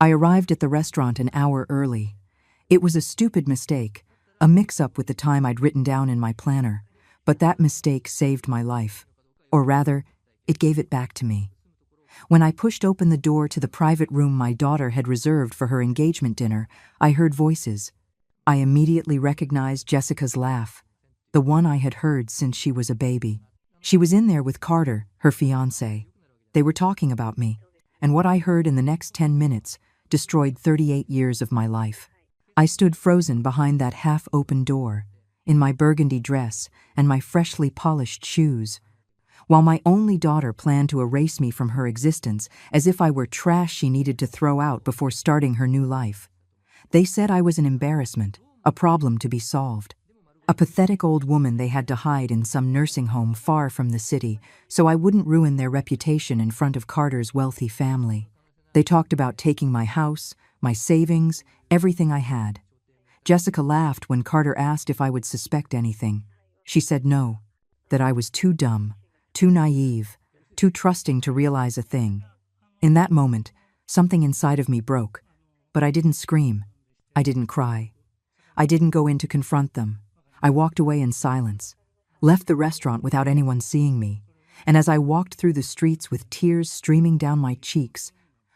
I arrived at the restaurant an hour early. It was a stupid mistake, a mix-up with the time I'd written down in my planner, but that mistake saved my life. Or rather, it gave it back to me. When I pushed open the door to the private room my daughter had reserved for her engagement dinner, I heard voices. I immediately recognized Jessica's laugh, the one I had heard since she was a baby. She was in there with Carter, her fiancé. They were talking about me, and what I heard in the next 10 minutes destroyed 38 years of my life. I stood frozen behind that half-open door, in my burgundy dress and my freshly polished shoes, while my only daughter planned to erase me from her existence as if I were trash she needed to throw out before starting her new life. They said I was an embarrassment, a problem to be solved. A pathetic old woman they had to hide in some nursing home far from the city so I wouldn't ruin their reputation in front of Carter's wealthy family. They talked about taking my house, my savings, everything I had. Jessica laughed when Carter asked if I would suspect anything. She said no, that I was too dumb, too naive, too trusting to realize a thing. In that moment, something inside of me broke, but I didn't scream. I didn't cry. I didn't go in to confront them. I walked away in silence, left the restaurant without anyone seeing me, and as I walked through the streets with tears streaming down my cheeks,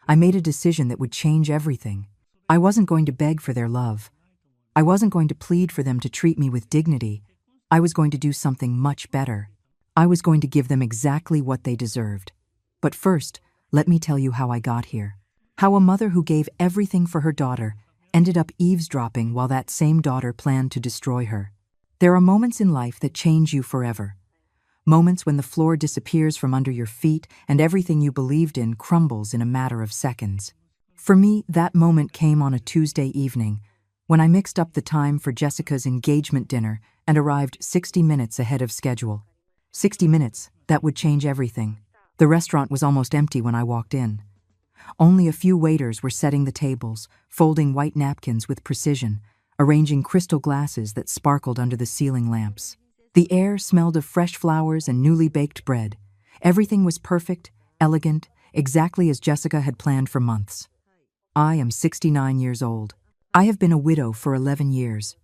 I made a decision that would change everything. I wasn't going to beg for their love. I wasn't going to plead for them to treat me with dignity. I was going to do something much better. I was going to give them exactly what they deserved. But first, let me tell you how I got here. How a mother who gave everything for her daughter ended up eavesdropping while that same daughter planned to destroy her. There are moments in life that change you forever. Moments when the floor disappears from under your feet and everything you believed in crumbles in a matter of seconds. For me, that moment came on a Tuesday evening, when I mixed up the time for Jessica's engagement dinner and arrived 60 minutes ahead of schedule. 60 minutes, that would change everything. The restaurant was almost empty when I walked in. Only a few waiters were setting the tables, folding white napkins with precision, arranging crystal glasses that sparkled under the ceiling lamps. The air smelled of fresh flowers and newly baked bread. Everything was perfect, elegant, exactly as Jessica had planned for months. I am 69 years old. I have been a widow for 11 years.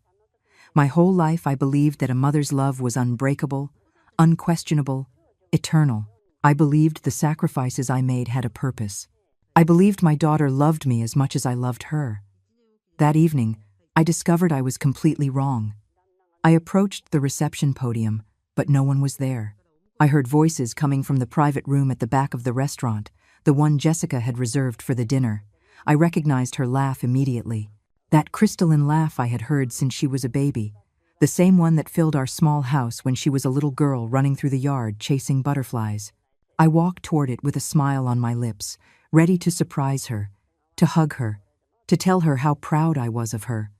My whole life I believed that a mother's love was unbreakable, unquestionable, eternal. I believed the sacrifices I made had a purpose. I believed my daughter loved me as much as I loved her. That evening, I discovered I was completely wrong. I approached the reception podium, but no one was there. I heard voices coming from the private room at the back of the restaurant, the one Jessica had reserved for the dinner. I recognized her laugh immediately. That crystalline laugh I had heard since she was a baby. The same one that filled our small house when she was a little girl running through the yard chasing butterflies. I walked toward it with a smile on my lips, ready to surprise her, to hug her, to tell her how proud I was of her.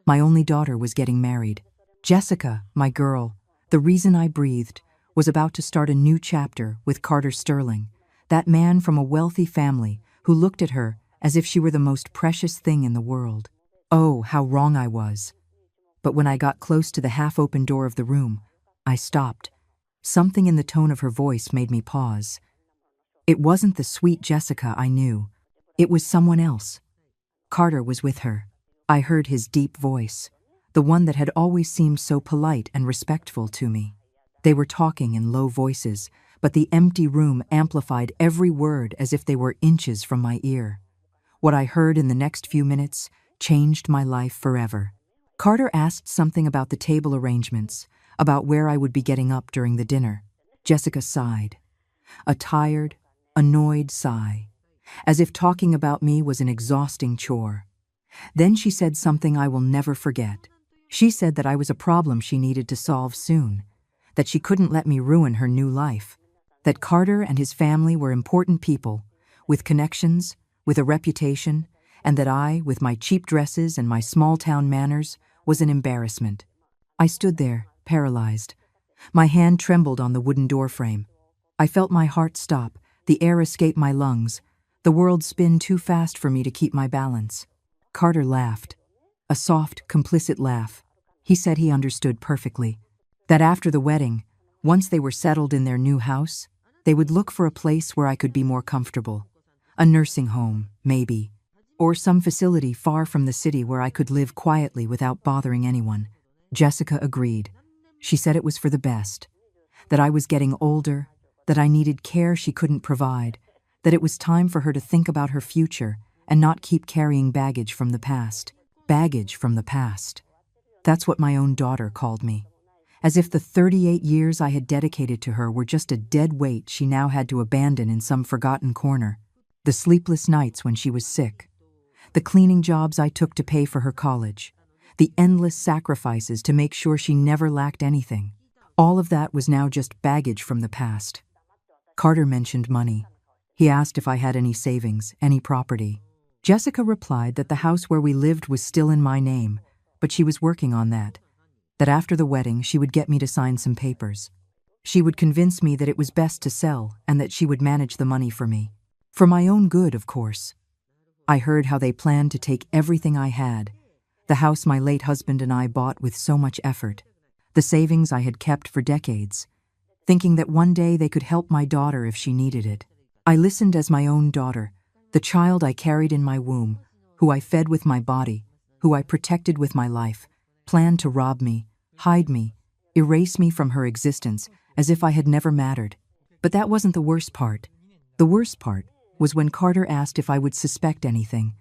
My only daughter was getting married. Jessica, my girl, the reason I breathed, was about to start a new chapter with Carter Sterling, that man from a wealthy family who looked at her as if she were the most precious thing in the world. Oh, how wrong I was. But when I got close to the half-open door of the room, I stopped. Something in the tone of her voice made me pause. It wasn't the sweet Jessica I knew. It was someone else. Carter was with her. I heard his deep voice, the one that had always seemed so polite and respectful to me. They were talking in low voices, but the empty room amplified every word as if they were inches from my ear. What I heard in the next few minutes changed my life forever. Carter asked something about the table arrangements, about where I would be getting up during the dinner. Jessica sighed. A tired, annoyed sigh, as if talking about me was an exhausting chore. Then she said something I will never forget. She said that I was a problem she needed to solve soon, that she couldn't let me ruin her new life, that Carter and his family were important people, with connections, with a reputation, and that I, with my cheap dresses and my small-town manners, was an embarrassment. I stood there, paralyzed. My hand trembled on the wooden doorframe. I felt my heart stop, the air escape my lungs, the world spin too fast for me to keep my balance. Carter laughed. A soft, complicit laugh. He said he understood perfectly. That after the wedding, once they were settled in their new house, they would look for a place where I could be more comfortable. A nursing home, maybe. or some facility far from the city where I could live quietly without bothering anyone. Jessica agreed. She said it was for the best, that I was getting older, that I needed care she couldn't provide, that it was time for her to think about her future and not keep carrying baggage from the past. Baggage from the past. That's what my own daughter called me. As if the 38 years I had dedicated to her were just a dead weight she now had to abandon in some forgotten corner. The sleepless nights when she was sick. The cleaning jobs I took to pay for her college. The endless sacrifices to make sure she never lacked anything. All of that was now just baggage from the past. Carter mentioned money. He asked if I had any savings, any property. Jessica replied that the house where we lived was still in my name, but she was working on that. That after the wedding she would get me to sign some papers. She would convince me that it was best to sell and that she would manage the money for me. For my own good, of course. I heard how they planned to take everything I had, the house my late husband and I bought with so much effort, the savings I had kept for decades, thinking that one day they could help my daughter if she needed it. I listened as my own daughter, the child I carried in my womb, who I fed with my body, who I protected with my life, planned to rob me, hide me, erase me from her existence as if I had never mattered. But that wasn't the worst part. The worst part was when Carter asked if I would suspect anything,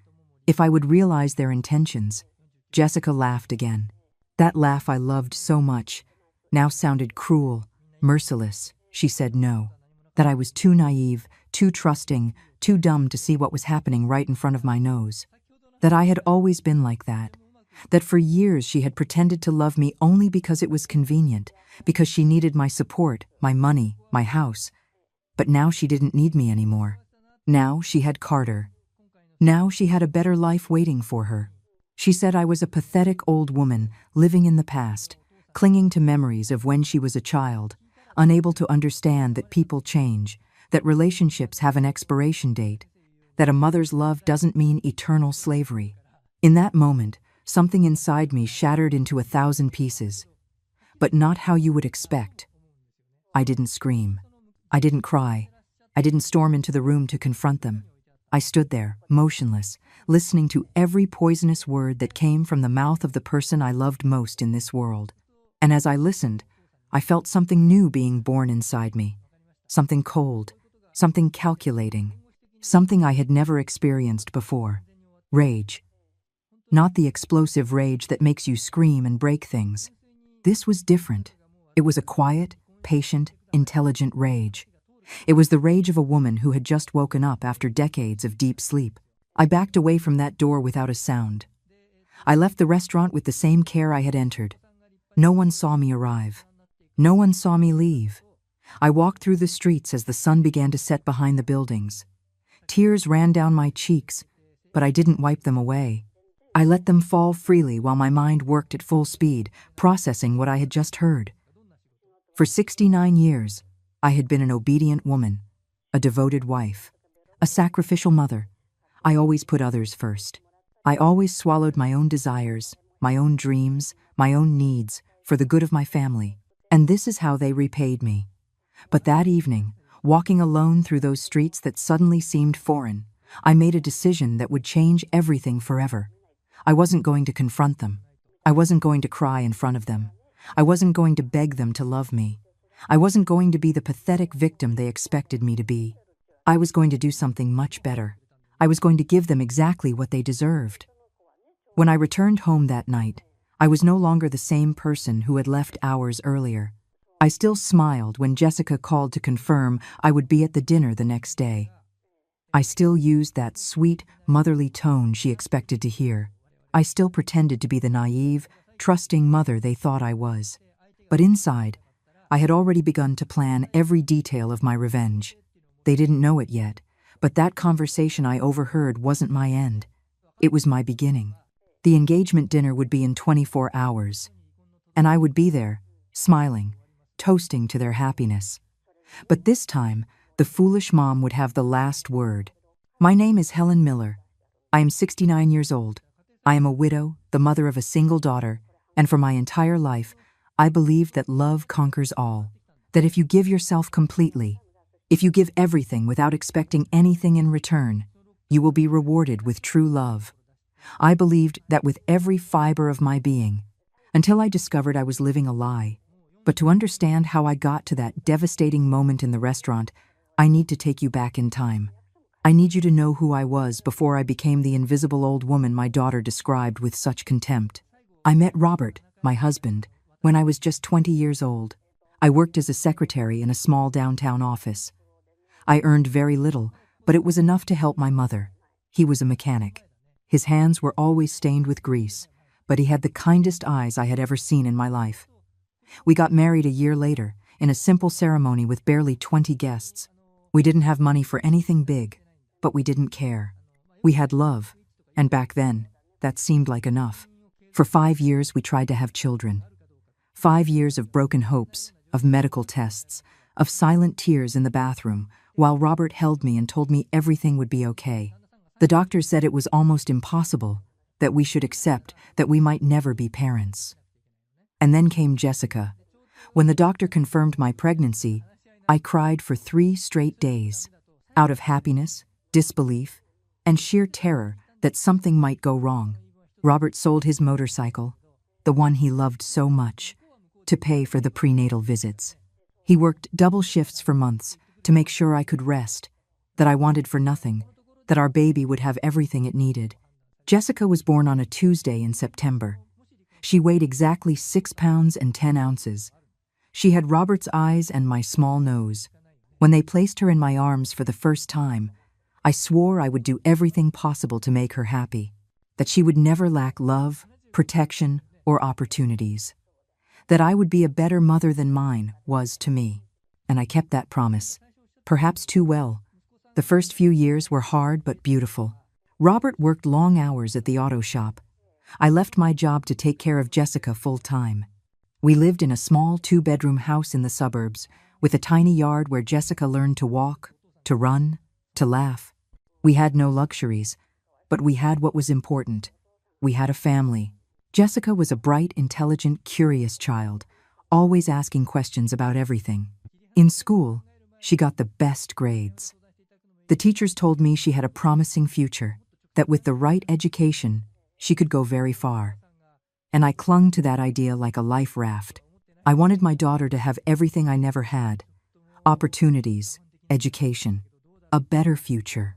if I would realize their intentions. Jessica laughed again. That laugh I loved so much now sounded cruel, merciless. She said no, that I was too naive, too trusting, too dumb to see what was happening right in front of my nose. That I had always been like that. That for years she had pretended to love me only because it was convenient, because she needed my support, my money, my house. But now she didn't need me anymore. Now she had Carter. Now she had a better life waiting for her. She said I was a pathetic old woman living in the past, clinging to memories of when she was a child, unable to understand that people change, that relationships have an expiration date, that a mother's love doesn't mean eternal slavery. In that moment, something inside me shattered into 1,000 pieces. But not how you would expect. I didn't scream. I didn't cry. I didn't storm into the room to confront them. I stood there, motionless, listening to every poisonous word that came from the mouth of the person I loved most in this world. And as I listened, I felt something new being born inside me. Something cold, something calculating, something I had never experienced before. Rage. Not the explosive rage that makes you scream and break things. This was different. It was a quiet, patient, intelligent rage. It was the rage of a woman who had just woken up after decades of deep sleep. I backed away from that door without a sound. I left the restaurant with the same care I had entered. No one saw me arrive. No one saw me leave. I walked through the streets as the sun began to set behind the buildings. Tears ran down my cheeks, but I didn't wipe them away. I let them fall freely while my mind worked at full speed, processing what I had just heard. For 69 years, I had been an obedient woman, a devoted wife, a sacrificial mother. I always put others first. I always swallowed my own desires, my own dreams, my own needs, for the good of my family. And this is how they repaid me. But that evening, walking alone through those streets that suddenly seemed foreign, I made a decision that would change everything forever. I wasn't going to confront them. I wasn't going to cry in front of them. I wasn't going to beg them to love me. I wasn't going to be the pathetic victim they expected me to be. I was going to do something much better. I was going to give them exactly what they deserved. When I returned home that night, I was no longer the same person who had left hours earlier. I still smiled when Jessica called to confirm I would be at the dinner the next day. I still used that sweet, motherly tone she expected to hear. I still pretended to be the naive, trusting mother they thought I was. But inside, I had already begun to plan every detail of my revenge. They didn't know it yet, but that conversation I overheard wasn't my end. It was my beginning. The engagement dinner would be in 24 hours. And I would be there, smiling, toasting to their happiness. But this time, the foolish mom would have the last word. My name is Helen Miller. I am 69 years old. I am a widow, the mother of a single daughter, and for my entire life, I believed that love conquers all. That if you give yourself completely, if you give everything without expecting anything in return, You will be rewarded with true love. I believed that with every fiber of my being, until I discovered I was living a lie. But to understand how I got to that devastating moment in the restaurant, I need to take you back in time. I need you to know who I was before I became the invisible old woman my daughter described with such contempt. I met Robert, my husband, when I was just 20 years old. I worked as a secretary in a small downtown office. I earned very little, but it was enough to help my mother. He was a mechanic. His hands were always stained with grease, but he had the kindest eyes I had ever seen in my life. We got married a year later, in a simple ceremony with barely 20 guests. We didn't have money for anything big, but we didn't care. We had love, and back then, that seemed like enough. For 5 years we tried to have children. 5 years of broken hopes, of medical tests, of silent tears in the bathroom, while Robert held me and told me everything would be okay. The doctor said it was almost impossible, that we should accept that we might never be parents. And then came Jessica. When the doctor confirmed my pregnancy, I cried for 3 straight days, out of happiness, disbelief, and sheer terror that something might go wrong. Robert sold his motorcycle, the one he loved so much, to pay for the prenatal visits. He worked double shifts for months to make sure I could rest, that I wanted for nothing, that our baby would have everything it needed. Jessica was born on a Tuesday in September. She weighed exactly 6 pounds and 10 ounces. She had Robert's eyes and my small nose. When they placed her in my arms for the first time, I swore I would do everything possible to make her happy, that she would never lack love, protection, or opportunities. That I would be a better mother than mine was to me, and I kept that promise, perhaps too well. The first few years were hard but beautiful. Robert worked long hours at the auto shop. I left my job to take care of Jessica full-time. We lived in a small 2-bedroom house in the suburbs, with a tiny yard where Jessica learned to walk, to run, to laugh. We had no luxuries, but we had what was important. We had a family. Jessica was a bright, intelligent, curious child, always asking questions about everything. In school, she got the best grades. The teachers told me she had a promising future, that with the right education, she could go very far. And I clung to that idea like a life raft. I wanted my daughter to have everything I never had: opportunities, education, a better future.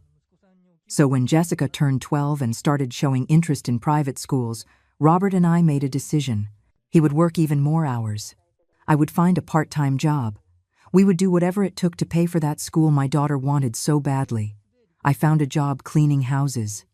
So when Jessica turned 12 and started showing interest in private schools, Robert and I made a decision. He would work even more hours. I would find a part-time job. We would do whatever it took to pay for that school my daughter wanted so badly. I found a job cleaning houses.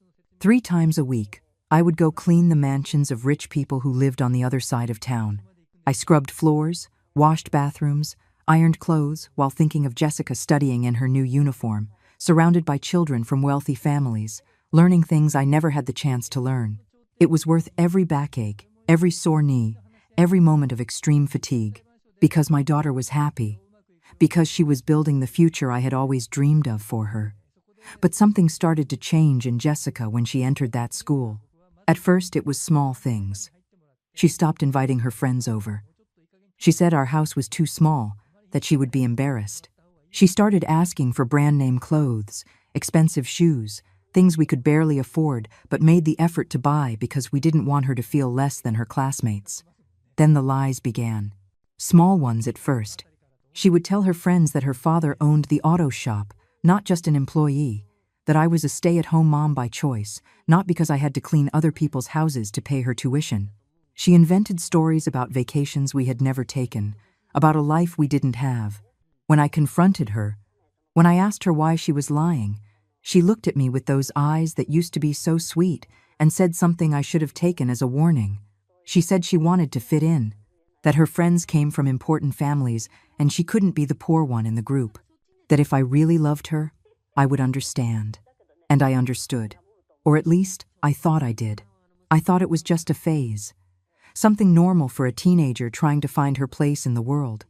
3 times a week, I would go clean the mansions of rich people who lived on the other side of town. I scrubbed floors, washed bathrooms, ironed clothes while thinking of Jessica studying in her new uniform, surrounded by children from wealthy families, learning things I never had the chance to learn. It was worth every backache, every sore knee, every moment of extreme fatigue, because my daughter was happy, because she was building the future I had always dreamed of for her. But something started to change in Jessica when she entered that school. At first, it was small things. She stopped inviting her friends over. She said our house was too small, that she would be embarrassed. She started asking for brand-name clothes, expensive shoes, things we could barely afford but made the effort to buy because we didn't want her to feel less than her classmates. Then the lies began. Small ones at first. She would tell her friends that her father owned the auto shop, not just an employee, that I was a stay-at-home mom by choice, not because I had to clean other people's houses to pay her tuition. She invented stories about vacations we had never taken, about a life we didn't have. When I confronted her, when I asked her why she was lying, she looked at me with those eyes that used to be so sweet and said something I should have taken as a warning. She said she wanted to fit in, that her friends came from important families and she couldn't be the poor one in the group, that if I really loved her, I would understand. And I understood. Or at least, I thought I did. I thought it was just a phase. Something normal for a teenager trying to find her place in the world.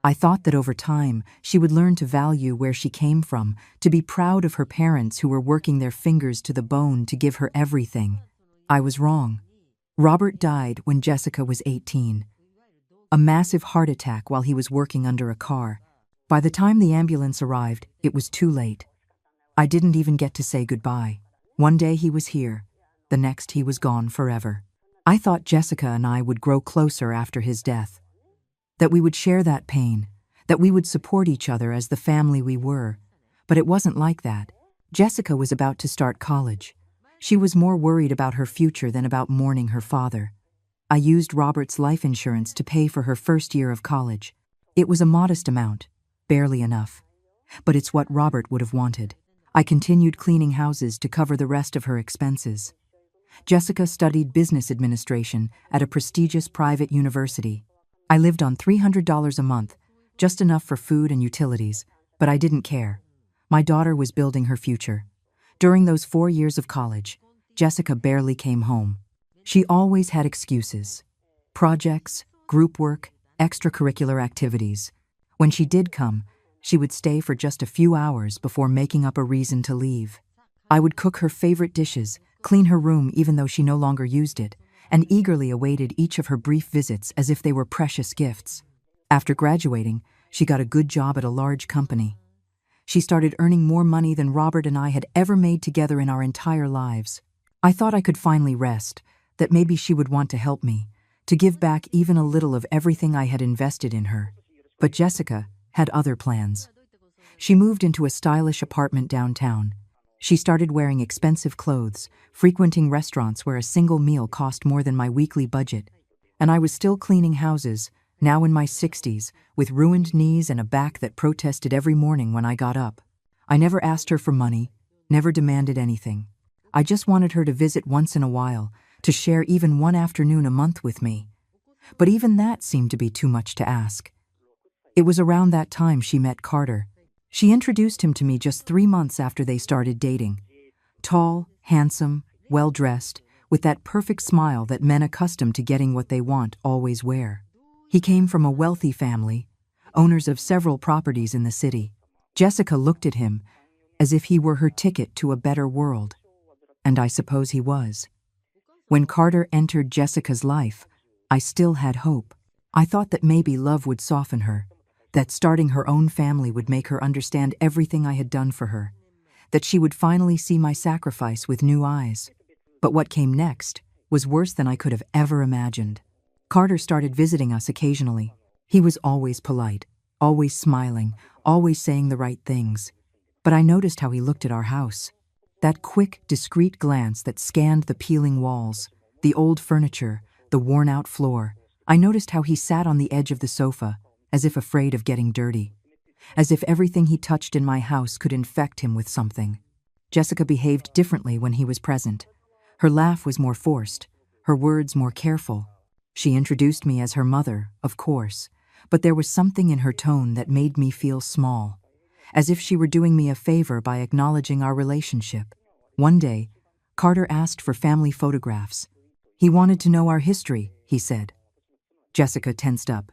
I thought that over time, she would learn to value where she came from, to be proud of her parents who were working their fingers to the bone to give her everything. I was wrong. Robert died when Jessica was 18. A massive heart attack while he was working under a car. By the time the ambulance arrived, it was too late. I didn't even get to say goodbye. One day he was here, the next he was gone forever. I thought Jessica and I would grow closer after his death, that we would share that pain, that we would support each other as the family we were. But it wasn't like that. Jessica was about to start college. She was more worried about her future than about mourning her father. I used Robert's life insurance to pay for her first year of college. It was a modest amount, barely enough. But it's what Robert would have wanted. I continued cleaning houses to cover the rest of her expenses. Jessica studied business administration at a prestigious private university. I lived on $300 a month, just enough for food and utilities, but I didn't care. My daughter was building her future. During those 4 years of college, Jessica barely came home. She always had excuses. Projects, group work, extracurricular activities. When she did come, she would stay for just a few hours before making up a reason to leave. I would cook her favorite dishes, clean her room even though she no longer used it, and eagerly awaited each of her brief visits as if they were precious gifts. After graduating, she got a good job at a large company. She started earning more money than Robert and I had ever made together in our entire lives. I thought I could finally rest, that maybe she would want to help me, to give back even a little of everything I had invested in her. But Jessica had other plans. She moved into a stylish apartment downtown. She started wearing expensive clothes, frequenting restaurants where a single meal cost more than my weekly budget. And I was still cleaning houses, now in my 60s, with ruined knees and a back that protested every morning when I got up. I never asked her for money, never demanded anything. I just wanted her to visit once in a while, to share even one afternoon a month with me. But even that seemed to be too much to ask. It was around that time she met Carter. She introduced him to me just 3 months after they started dating. Tall, handsome, well-dressed, with that perfect smile that men accustomed to getting what they want always wear. He came from a wealthy family, owners of several properties in the city. Jessica looked at him as if he were her ticket to a better world. And I suppose he was. When Carter entered Jessica's life, I still had hope. I thought that maybe love would soften her, that starting her own family would make her understand everything I had done for her, that she would finally see my sacrifice with new eyes. But what came next was worse than I could have ever imagined. Carter started visiting us occasionally. He was always polite, always smiling, always saying the right things. But I noticed how he looked at our house. That quick, discreet glance that scanned the peeling walls, the old furniture, the worn-out floor. I noticed how he sat on the edge of the sofa, as if afraid of getting dirty. As if everything he touched in my house could infect him with something. Jessica behaved differently when he was present. Her laugh was more forced, her words more careful. She introduced me as her mother, of course, but there was something in her tone that made me feel small, as if she were doing me a favor by acknowledging our relationship. One day, Carter asked for family photographs. He wanted to know our history, he said. Jessica tensed up.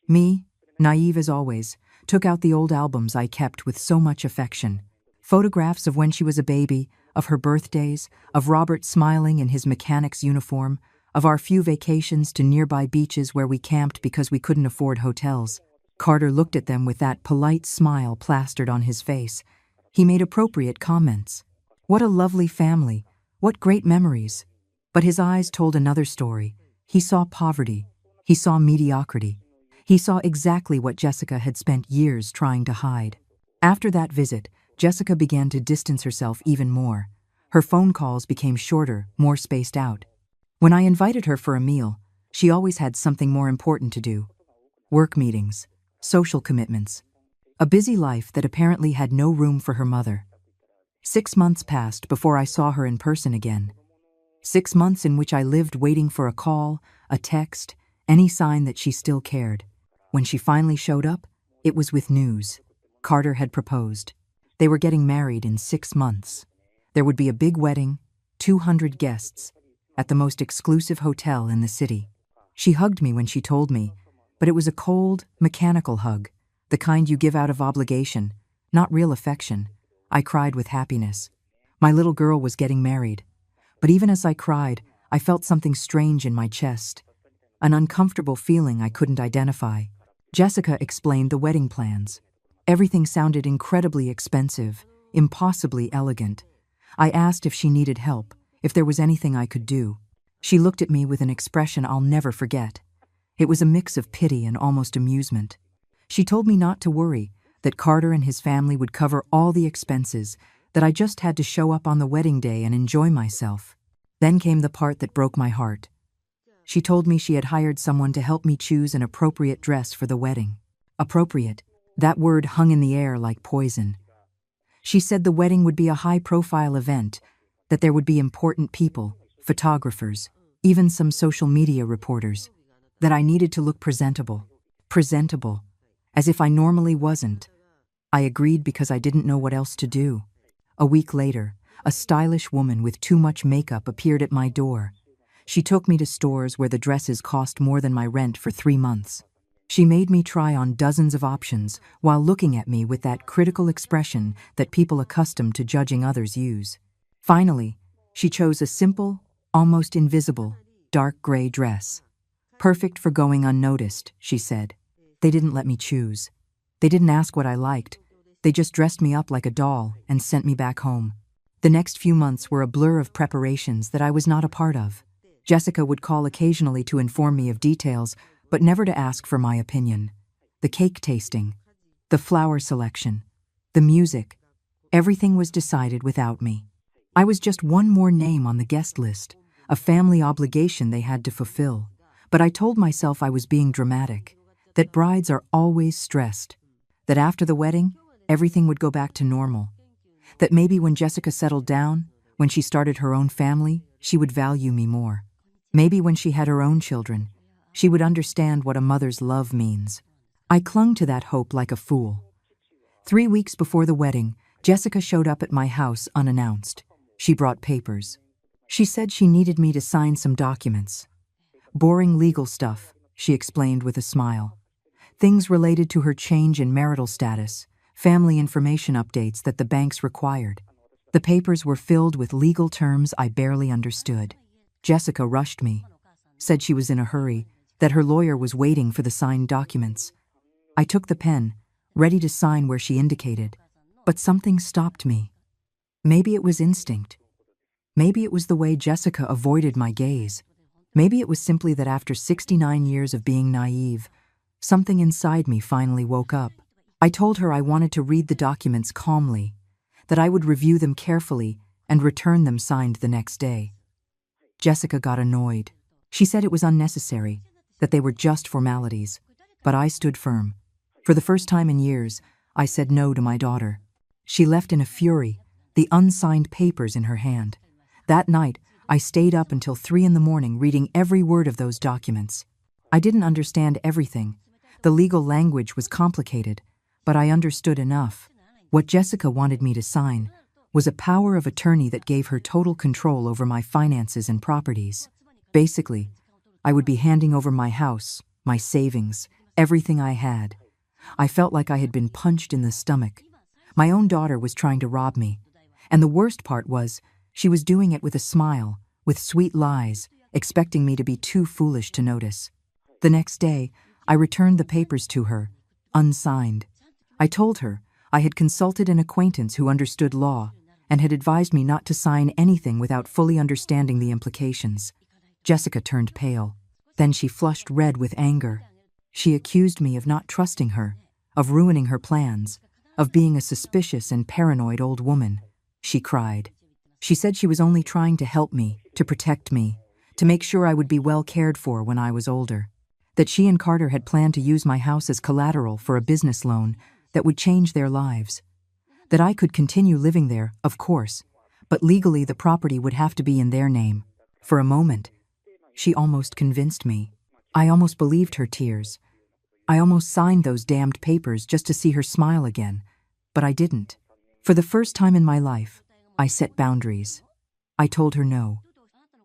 Me, naive as always, took out the old albums I kept with so much affection. Photographs of when she was a baby, of her birthdays, of Robert smiling in his mechanic's uniform, of our few vacations to nearby beaches where we camped because we couldn't afford hotels. Carter looked at them with that polite smile plastered on his face. He made appropriate comments. What a lovely family, what great memories. But his eyes told another story. He saw poverty. He saw mediocrity. He saw exactly what Jessica had spent years trying to hide. After that visit, Jessica began to distance herself even more. Her phone calls became shorter, more spaced out. When I invited her for a meal, she always had something more important to do. Work meetings, social commitments, a busy life that apparently had no room for her mother. 6 months passed before I saw her in person again. 6 months in which I lived waiting for a call, a text, any sign that she still cared. When she finally showed up, it was with news. Carter had proposed. They were getting married in 6 months. There would be a big wedding, 200 guests, at the most exclusive hotel in the city. She hugged me when she told me, but it was a cold, mechanical hug, the kind you give out of obligation, not real affection. I cried with happiness. My little girl was getting married. But even as I cried, I felt something strange in my chest, an uncomfortable feeling I couldn't identify. Jessica explained the wedding plans. Everything sounded incredibly expensive, impossibly elegant. I asked if she needed help, if there was anything I could do. She looked at me with an expression I'll never forget. It was a mix of pity and almost amusement. She told me not to worry, that Carter and his family would cover all the expenses, that I just had to show up on the wedding day and enjoy myself. Then came the part that broke my heart. She told me she had hired someone to help me choose an appropriate dress for the wedding. Appropriate. That word hung in the air like poison. She said the wedding would be a high-profile event, that there would be important people, photographers, even some social media reporters, that I needed to look presentable. Presentable. As if I normally wasn't. I agreed because I didn't know what else to do. A week later, a stylish woman with too much makeup appeared at my door. She took me to stores where the dresses cost more than my rent for 3 months. She made me try on dozens of options while looking at me with that critical expression that people accustomed to judging others use. Finally, she chose a simple, almost invisible, dark gray dress. Perfect for going unnoticed, she said. They didn't let me choose. They didn't ask what I liked. They just dressed me up like a doll and sent me back home. The next few months were a blur of preparations that I was not a part of. Jessica would call occasionally to inform me of details, but never to ask for my opinion. The cake tasting, the flower selection, the music, everything was decided without me. I was just one more name on the guest list, a family obligation they had to fulfill. But I told myself I was being dramatic, that brides are always stressed, that after the wedding, everything would go back to normal, that maybe when Jessica settled down, when she started her own family, she would value me more. Maybe when she had her own children, she would understand what a mother's love means. I clung to that hope like a fool. 3 weeks before the wedding, Jessica showed up at my house unannounced. She brought papers. She said she needed me to sign some documents. Boring legal stuff, she explained with a smile. Things related to her change in marital status, family information updates that the banks required. The papers were filled with legal terms I barely understood. Jessica rushed me, said she was in a hurry, that her lawyer was waiting for the signed documents. I took the pen, ready to sign where she indicated, but something stopped me. Maybe it was instinct. Maybe it was the way Jessica avoided my gaze. Maybe it was simply that after 69 years of being naive, something inside me finally woke up. I told her I wanted to read the documents calmly, that I would review them carefully and return them signed the next day. Jessica got annoyed. She said it was unnecessary, that they were just formalities, but I stood firm. For the first time in years, I said no to my daughter. She left in a fury, the unsigned papers in her hand. That night, I stayed up until 3 a.m. reading every word of those documents. I didn't understand everything. The legal language was complicated, but I understood enough. What Jessica wanted me to sign was a power of attorney that gave her total control over my finances and properties. Basically, I would be handing over my house, my savings, everything I had. I felt like I had been punched in the stomach. My own daughter was trying to rob me. And the worst part was, she was doing it with a smile, with sweet lies, expecting me to be too foolish to notice. The next day, I returned the papers to her, unsigned. I told her I had consulted an acquaintance who understood law and had advised me not to sign anything without fully understanding the implications. Jessica turned pale. Then she flushed red with anger. She accused me of not trusting her, of ruining her plans, of being a suspicious and paranoid old woman. She cried. She said she was only trying to help me, to protect me, to make sure I would be well cared for when I was older. That she and Carter had planned to use my house as collateral for a business loan that would change their lives. That I could continue living there, of course, but legally the property would have to be in their name. For a moment, she almost convinced me. I almost believed her tears. I almost signed those damned papers just to see her smile again, but I didn't. For the first time in my life, I set boundaries. I told her no.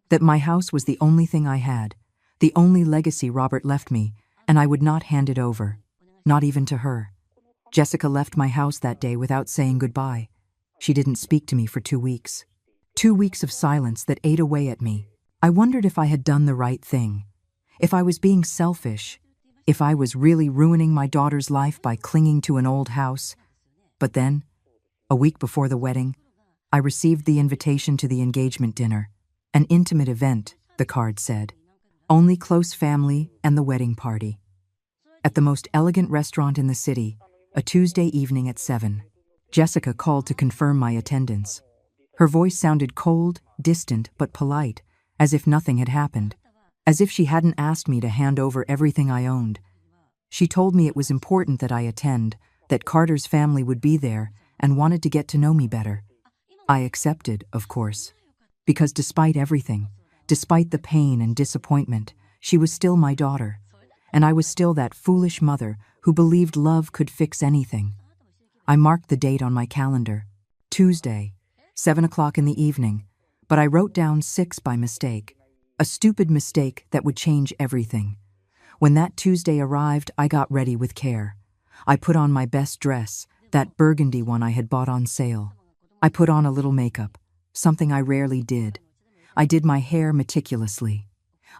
That my house was the only thing I had, the only legacy Robert left me, and I would not hand it over, not even to her. Jessica left my house that day without saying goodbye. She didn't speak to me for 2 weeks. 2 weeks of silence that ate away at me. I wondered if I had done the right thing, if I was being selfish, if I was really ruining my daughter's life by clinging to an old house. But then, A week before the wedding, I received the invitation to the engagement dinner. An intimate event, the card said. Only close family and the wedding party. At the most elegant restaurant in the city, a Tuesday evening at 7. Jessica called to confirm my attendance. Her voice sounded cold, distant, but polite, as if nothing had happened, as if she hadn't asked me to hand over everything I owned. She told me it was important that I attend, that Carter's family would be there and wanted to get to know me better. I accepted, of course, because despite everything, despite the pain and disappointment, she was still my daughter, and I was still that foolish mother who believed love could fix anything. I marked the date on my calendar, Tuesday, 7 o'clock in the evening, but I wrote down 6 by mistake, a stupid mistake that would change everything. When that Tuesday arrived, I got ready with care. I put on my best dress, that burgundy one I had bought on sale. I put on a little makeup, something I rarely did. I did my hair meticulously.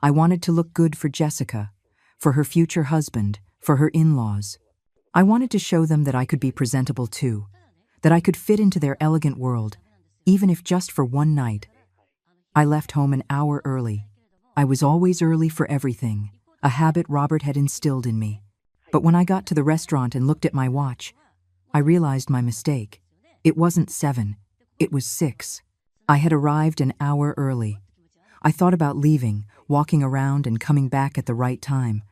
I wanted to look good for Jessica, for her future husband, for her in-laws. I wanted to show them that I could be presentable too, that I could fit into their elegant world, even if just for one night. I left home an hour early. I was always early for everything, a habit Robert had instilled in me. But when I got to the restaurant and looked at my watch, I realized my mistake. It wasn't 7, it was 6. I had arrived an hour early. I thought about leaving, walking around and coming back at the right time.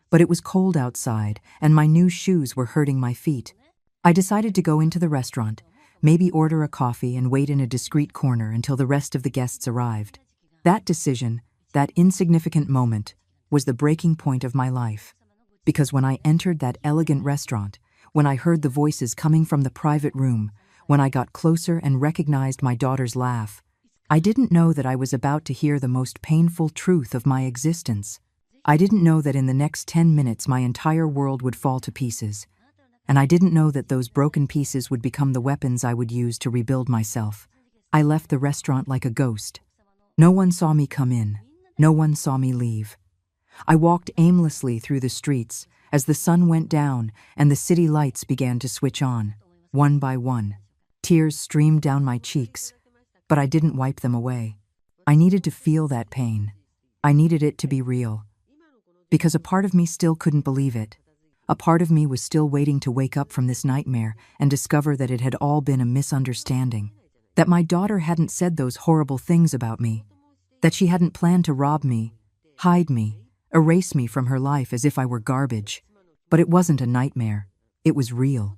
But it was cold outside, and my new shoes were hurting my feet. I decided to go into the restaurant, maybe order a coffee and wait in a discreet corner until the rest of the guests arrived. That decision, that insignificant moment, was the breaking point of my life. Because when I entered that elegant restaurant, when I heard the voices coming from the private room, when I got closer and recognized my daughter's laugh, I didn't know that I was about to hear the most painful truth of my existence. I didn't know that in the next 10 minutes my entire world would fall to pieces. And I didn't know that those broken pieces would become the weapons I would use to rebuild myself. I left the restaurant like a ghost. No one saw me come in. No one saw me leave. I walked aimlessly through the streets as the sun went down and the city lights began to switch on, one by one. Tears streamed down my cheeks, but I didn't wipe them away. I needed to feel that pain. I needed it to be real. Because a part of me still couldn't believe it. A part of me was still waiting to wake up from this nightmare and discover that it had all been a misunderstanding. That my daughter hadn't said those horrible things about me. That she hadn't planned to rob me, hide me, erase me from her life as if I were garbage. But it wasn't a nightmare. It was real.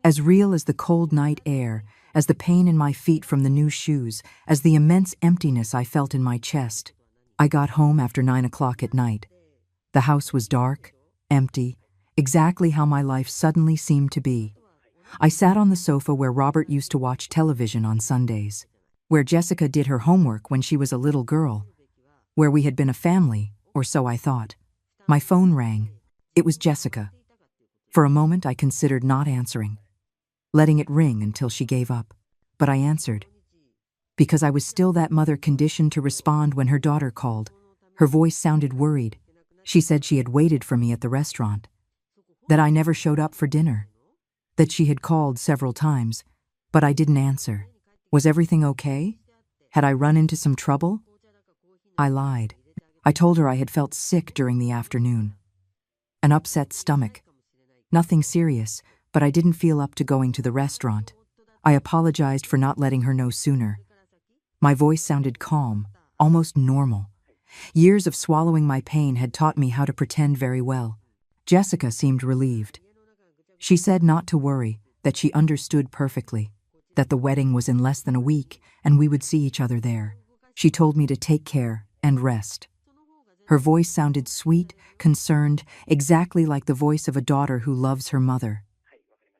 As real as the cold night air, as the pain in my feet from the new shoes, as the immense emptiness I felt in my chest. I got home after 9 o'clock at night. The house was dark, empty, exactly how my life suddenly seemed to be. I sat on the sofa where Robert used to watch television on Sundays, where Jessica did her homework when she was a little girl, where we had been a family, or so I thought. My phone rang. It was Jessica. For a moment I considered not answering, letting it ring until she gave up. But I answered, because I was still that mother conditioned to respond when her daughter called. Her voice sounded worried. She said she had waited for me at the restaurant, that I never showed up for dinner, that she had called several times, but I didn't answer. Was everything okay? Had I run into some trouble? I lied. I told her I had felt sick during the afternoon. An upset stomach. Nothing serious, but I didn't feel up to going to the restaurant. I apologized for not letting her know sooner. My voice sounded calm, almost normal. Years of swallowing my pain had taught me how to pretend very well. Jessica seemed relieved. She said not to worry, that she understood perfectly, that the wedding was in less than a week and we would see each other there. She told me to take care and rest. Her voice sounded sweet, concerned, exactly like the voice of a daughter who loves her mother.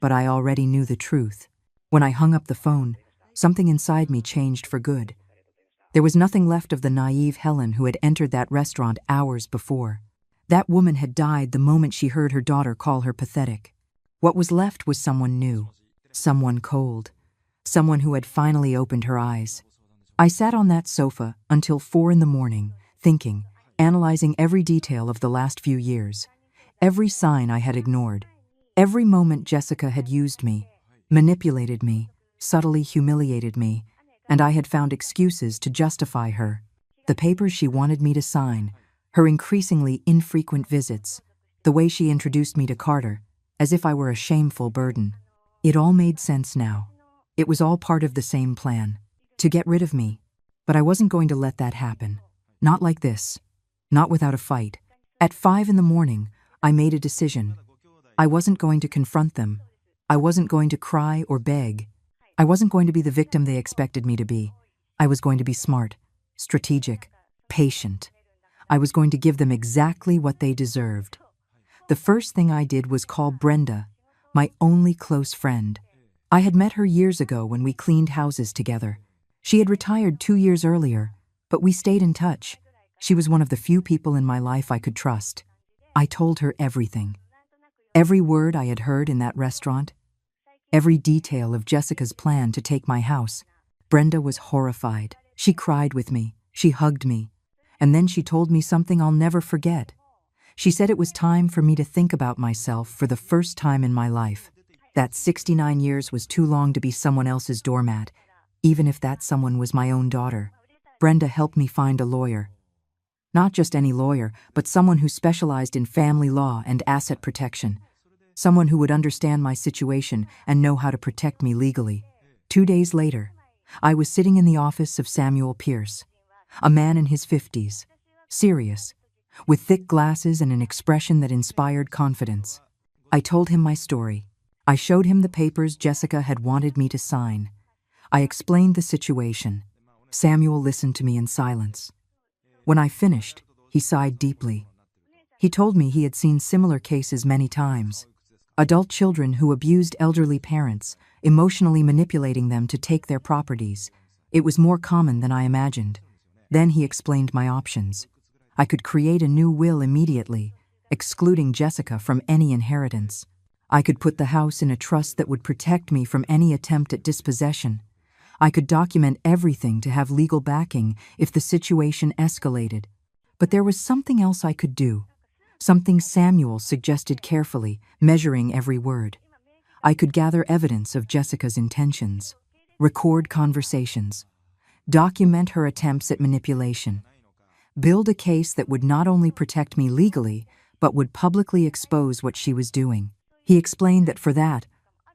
But I already knew the truth. When I hung up the phone, something inside me changed for good. There was nothing left of the naive Helen who had entered that restaurant hours before. That woman had died the moment she heard her daughter call her pathetic. What was left was someone new, someone cold, someone who had finally opened her eyes. I sat on that sofa until 4 a.m, thinking, analyzing every detail of the last few years, every sign I had ignored, every moment Jessica had used me, manipulated me, subtly humiliated me, and I had found excuses to justify her. The papers she wanted me to sign, her increasingly infrequent visits, the way she introduced me to Carter, as if I were a shameful burden. It all made sense now. It was all part of the same plan, to get rid of me. But I wasn't going to let that happen. Not like this. Not without a fight. At 5 in the morning, I made a decision. I wasn't going to confront them. I wasn't going to cry or beg. I wasn't going to be the victim they expected me to be. I was going to be smart, strategic, patient. I was going to give them exactly what they deserved. The first thing I did was call Brenda, my only close friend. I had met her years ago when we cleaned houses together. She had retired 2 years earlier, but we stayed in touch. She was one of the few people in my life I could trust. I told her everything. Every word I had heard in that restaurant, every detail of Jessica's plan to take my house. Brenda was horrified. She cried with me. She hugged me. And then she told me something I'll never forget. She said it was time for me to think about myself for the first time in my life. That 69 years was too long to be someone else's doormat, even if that someone was my own daughter. Brenda helped me find a lawyer. Not just any lawyer, but someone who specialized in family law and asset protection. Someone who would understand my situation and know how to protect me legally. 2 days later, I was sitting in the office of Samuel Pierce, a man in his 50s, serious, with thick glasses and an expression that inspired confidence. I told him my story. I showed him the papers Jessica had wanted me to sign. I explained the situation. Samuel listened to me in silence. When I finished, he sighed deeply. He told me he had seen similar cases many times. Adult children who abused elderly parents, emotionally manipulating them to take their properties. It was more common than I imagined. Then he explained my options. I could create a new will immediately, excluding Jessica from any inheritance. I could put the house in a trust that would protect me from any attempt at dispossession. I could document everything to have legal backing if the situation escalated. But there was something else I could do. Something Samuel suggested carefully, measuring every word. I could gather evidence of Jessica's intentions, record conversations, document her attempts at manipulation, build a case that would not only protect me legally, but would publicly expose what she was doing. He explained that for that,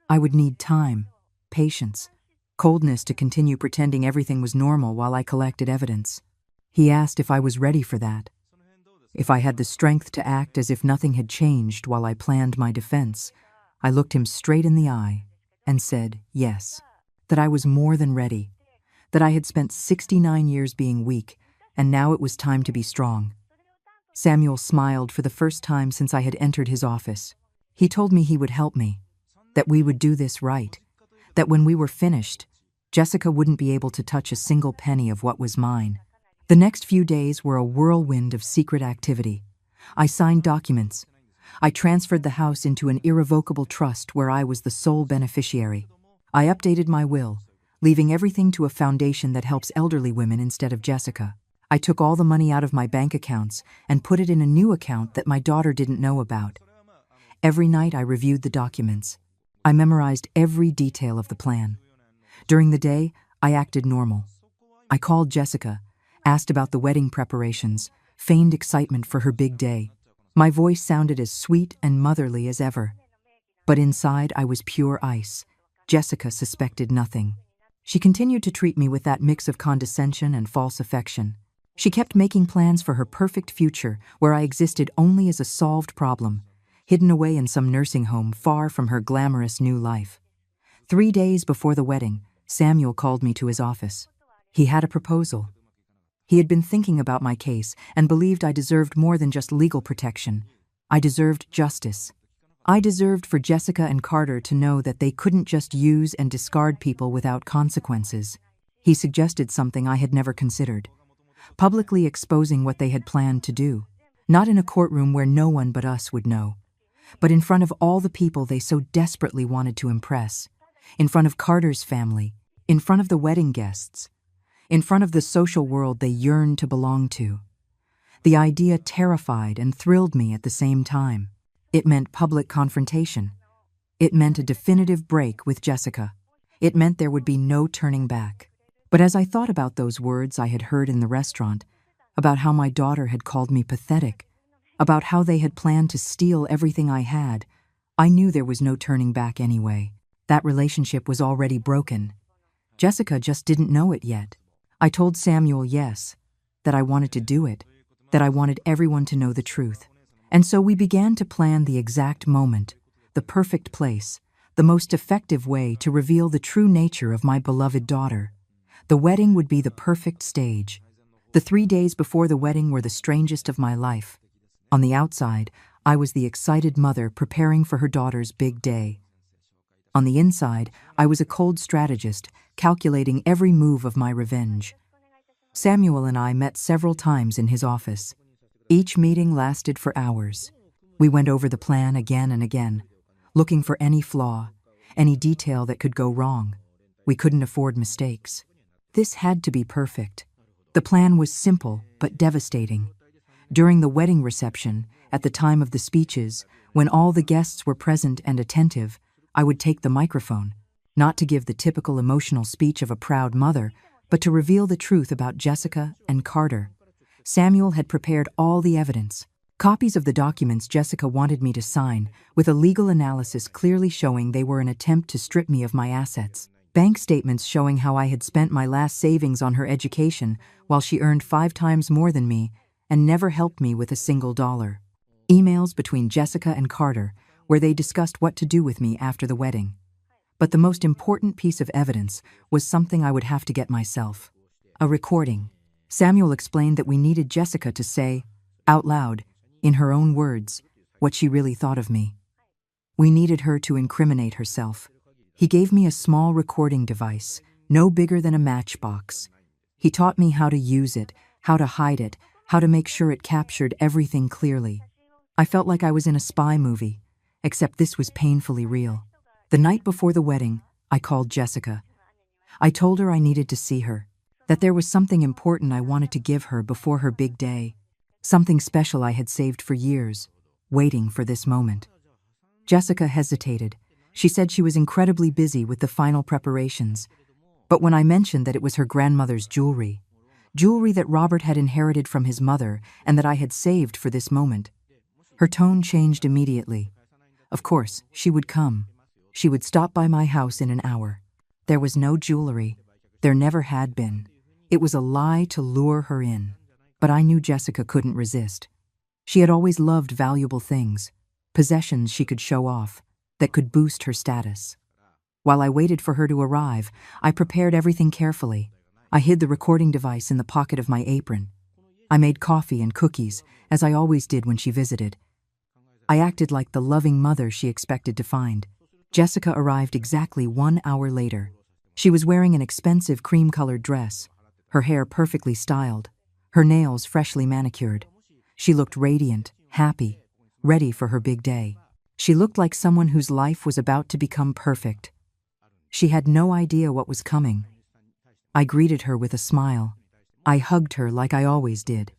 I would need time, patience, coldness to continue pretending everything was normal while I collected evidence. He asked if I was ready for that, if I had the strength to act as if nothing had changed while I planned my defense. I looked him straight in the eye and said yes, that I was more than ready, that I had spent 69 years being weak, and now it was time to be strong. Samuel smiled for the first time since I had entered his office. He told me he would help me, that we would do this right, that when we were finished, Jessica wouldn't be able to touch a single penny of what was mine. The next few days were a whirlwind of secret activity. I signed documents. I transferred the house into an irrevocable trust where I was the sole beneficiary. I updated my will, leaving everything to a foundation that helps elderly women instead of Jessica. I took all the money out of my bank accounts and put it in a new account that my daughter didn't know about. Every night I reviewed the documents. I memorized every detail of the plan. During the day, I acted normal. I called Jessica, asked about the wedding preparations, feigned excitement for her big day. My voice sounded as sweet and motherly as ever. But inside I was pure ice. Jessica suspected nothing. She continued to treat me with that mix of condescension and false affection. She kept making plans for her perfect future where I existed only as a solved problem, hidden away in some nursing home far from her glamorous new life. 3 days before the wedding, Samuel called me to his office. He had a proposal. He had been thinking about my case and believed I deserved more than just legal protection. I deserved justice. I deserved for Jessica and Carter to know that they couldn't just use and discard people without consequences. He suggested something I had never considered, publicly exposing what they had planned to do, not in a courtroom where no one but us would know, but in front of all the people they so desperately wanted to impress, in front of Carter's family, in front of the wedding guests, in front of the social world they yearned to belong to. The idea terrified and thrilled me at the same time. It meant public confrontation. It meant a definitive break with Jessica. It meant there would be no turning back. But as I thought about those words I had heard in the restaurant, about how my daughter had called me pathetic, about how they had planned to steal everything I had, I knew there was no turning back anyway. That relationship was already broken. Jessica just didn't know it yet. I told Samuel yes, that I wanted to do it, that I wanted everyone to know the truth. And so we began to plan the exact moment, the perfect place, the most effective way to reveal the true nature of my beloved daughter. The wedding would be the perfect stage. The 3 days before the wedding were the strangest of my life. On the outside, I was the excited mother preparing for her daughter's big day. On the inside, I was a cold strategist, calculating every move of my revenge. Samuel and I met several times in his office. Each meeting lasted for hours. We went over the plan again and again, looking for any flaw, any detail that could go wrong. We couldn't afford mistakes. This had to be perfect. The plan was simple but devastating. During the wedding reception, at the time of the speeches, when all the guests were present and attentive, I would take the microphone, not to give the typical emotional speech of a proud mother, but to reveal the truth about Jessica and Carter. Samuel had prepared all the evidence, copies of the documents Jessica wanted me to sign, with a legal analysis clearly showing they were an attempt to strip me of my assets. Bank statements showing how I had spent my last savings on her education while she earned 5 times more than me and never helped me with a single dollar. Emails between Jessica and Carter, where they discussed what to do with me after the wedding. But the most important piece of evidence was something I would have to get myself. A recording. Samuel explained that we needed Jessica to say, out loud, in her own words, what she really thought of me. We needed her to incriminate herself. He gave me a small recording device, no bigger than a matchbox. He taught me how to use it, how to hide it, how to make sure it captured everything clearly. I felt like I was in a spy movie, except this was painfully real. The night before the wedding, I called Jessica. I told her I needed to see her, that there was something important I wanted to give her before her big day, something special I had saved for years, waiting for this moment. Jessica hesitated. She said she was incredibly busy with the final preparations, but when I mentioned that it was her grandmother's jewelry that Robert had inherited from his mother and that I had saved for this moment, her tone changed immediately. Of course, she would come. She would stop by my house in an hour. There was no jewelry. There never had been. It was a lie to lure her in. But I knew Jessica couldn't resist. She had always loved valuable things, possessions she could show off, that could boost her status. While I waited for her to arrive, I prepared everything carefully. I hid the recording device in the pocket of my apron. I made coffee and cookies, as I always did when she visited. I acted like the loving mother she expected to find. Jessica arrived exactly 1 hour later. She was wearing an expensive cream-colored dress, her hair perfectly styled, her nails freshly manicured. She looked radiant, happy, ready for her big day. She looked like someone whose life was about to become perfect. She had no idea what was coming. I greeted her with a smile. I hugged her like I always did.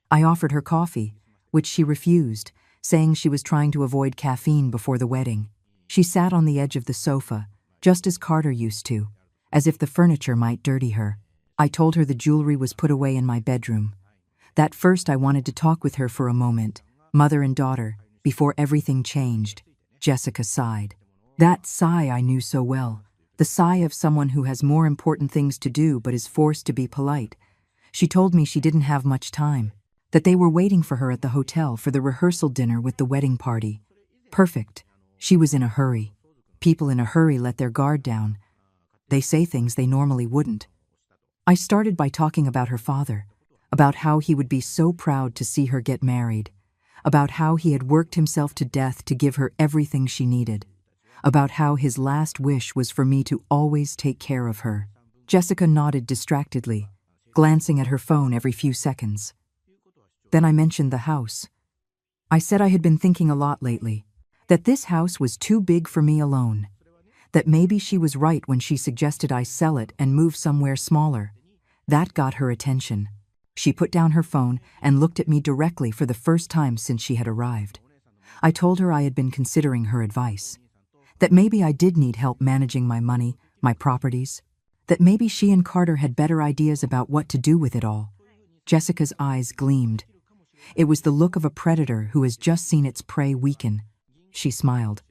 I offered her coffee, which she refused, saying she was trying to avoid caffeine before the wedding. She sat on the edge of the sofa, just as Carter used to, as if the furniture might dirty her. I told her the jewelry was put away in my bedroom. That first I wanted to talk with her for a moment, mother and daughter, before everything changed. Jessica sighed. That sigh I knew so well, the sigh of someone who has more important things to do but is forced to be polite. She told me she didn't have much time, that they were waiting for her at the hotel for the rehearsal dinner with the wedding party. Perfect. She was in a hurry. People in a hurry let their guard down. They say things they normally wouldn't. I started by talking about her father, about how he would be so proud to see her get married, about how he had worked himself to death to give her everything she needed, about how his last wish was for me to always take care of her. Jessica nodded distractedly, glancing at her phone every few seconds. Then I mentioned the house. I said I had been thinking a lot lately, that this house was too big for me alone, that maybe she was right when she suggested I sell it and move somewhere smaller. That got her attention. She put down her phone and looked at me directly for the first time since she had arrived. I told her I had been considering her advice, that maybe I did need help managing my money, my properties, that maybe she and Carter had better ideas about what to do with it all. Jessica's eyes gleamed. It was the look of a predator who has just seen its prey weaken. She smiled.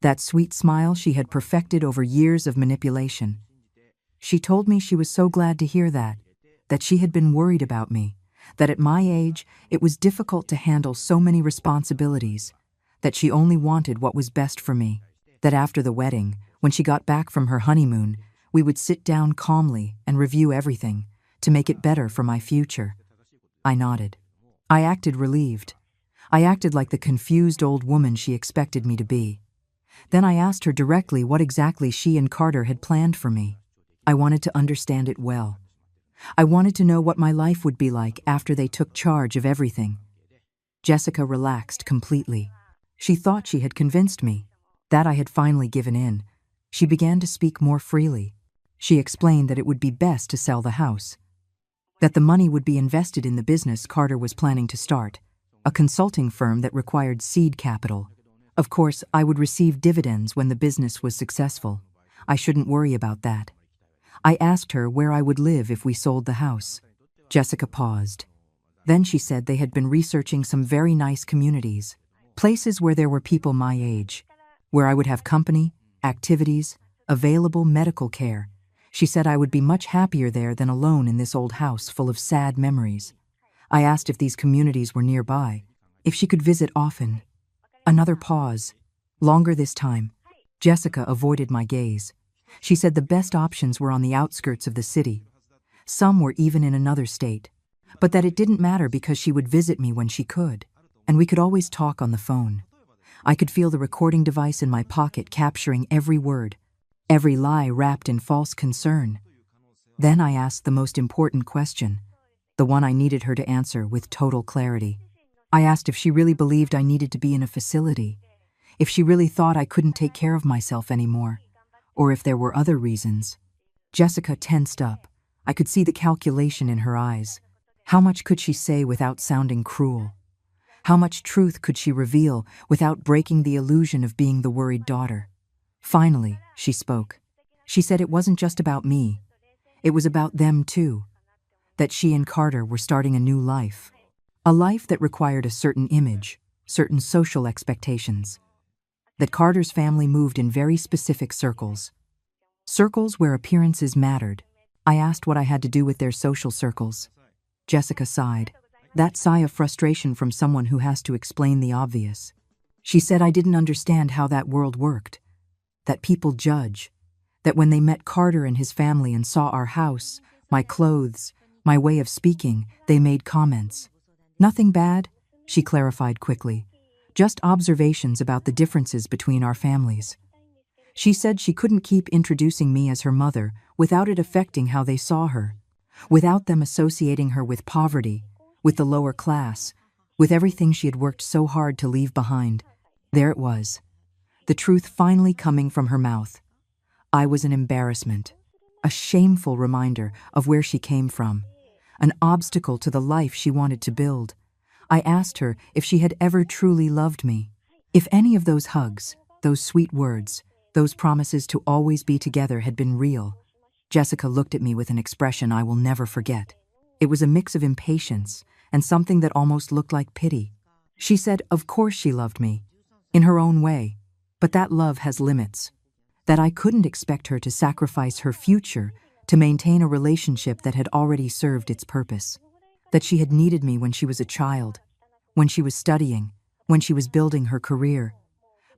That sweet smile she had perfected over years of manipulation. She told me she was so glad to hear that she had been worried about me, that at my age it was difficult to handle so many responsibilities, that she only wanted what was best for me, that after the wedding, when she got back from her honeymoon, we would sit down calmly and review everything to make it better for my future. I nodded. I acted relieved. I acted like the confused old woman she expected me to be. Then I asked her directly what exactly she and Carter had planned for me. I wanted to understand it well. I wanted to know what my life would be like after they took charge of everything. Jessica relaxed completely. She thought she had convinced me, that I had finally given in. She began to speak more freely. She explained that it would be best to sell the house, that the money would be invested in the business Carter was planning to start, a consulting firm that required seed capital. Of course, I would receive dividends when the business was successful. I shouldn't worry about that. I asked her where I would live if we sold the house. Jessica paused. Then she said they had been researching some very nice communities, places where there were people my age, where I would have company, activities, available medical care. She said I would be much happier there than alone in this old house full of sad memories. I asked if these communities were nearby, if she could visit often. Another pause, longer this time. Jessica avoided my gaze. She said the best options were on the outskirts of the city. Some were even in another state, but that it didn't matter because she would visit me when she could, and we could always talk on the phone. I could feel the recording device in my pocket capturing every word, every lie wrapped in false concern. Then I asked the most important question, the one I needed her to answer with total clarity. I asked if she really believed I needed to be in a facility, if she really thought I couldn't take care of myself anymore, or if there were other reasons. Jessica tensed up. I could see the calculation in her eyes. How much could she say without sounding cruel? How much truth could she reveal without breaking the illusion of being the worried daughter? Finally, she spoke. She said it wasn't just about me. It was about them too. That she and Carter were starting a new life. A life that required a certain image, certain social expectations. That Carter's family moved in very specific circles. Circles where appearances mattered. I asked what I had to do with their social circles. Jessica sighed. That sigh of frustration from someone who has to explain the obvious. She said I didn't understand how that world worked. That people judge. That when they met Carter and his family and saw our house, my clothes, my way of speaking, they made comments. Nothing bad, she clarified quickly. Just observations about the differences between our families. She said she couldn't keep introducing me as her mother without it affecting how they saw her, without them associating her with poverty, with the lower class, with everything she had worked so hard to leave behind. There it was, the truth finally coming from her mouth. I was an embarrassment, a shameful reminder of where she came from, an obstacle to the life she wanted to build. I asked her if she had ever truly loved me, if any of those hugs, those sweet words, those promises to always be together had been real. Jessica looked at me with an expression I will never forget. It was a mix of impatience and something that almost looked like pity. She said, of course she loved me, in her own way, but that love has limits. That I couldn't expect her to sacrifice her future to maintain a relationship that had already served its purpose. That she had needed me when she was a child, when she was studying, when she was building her career.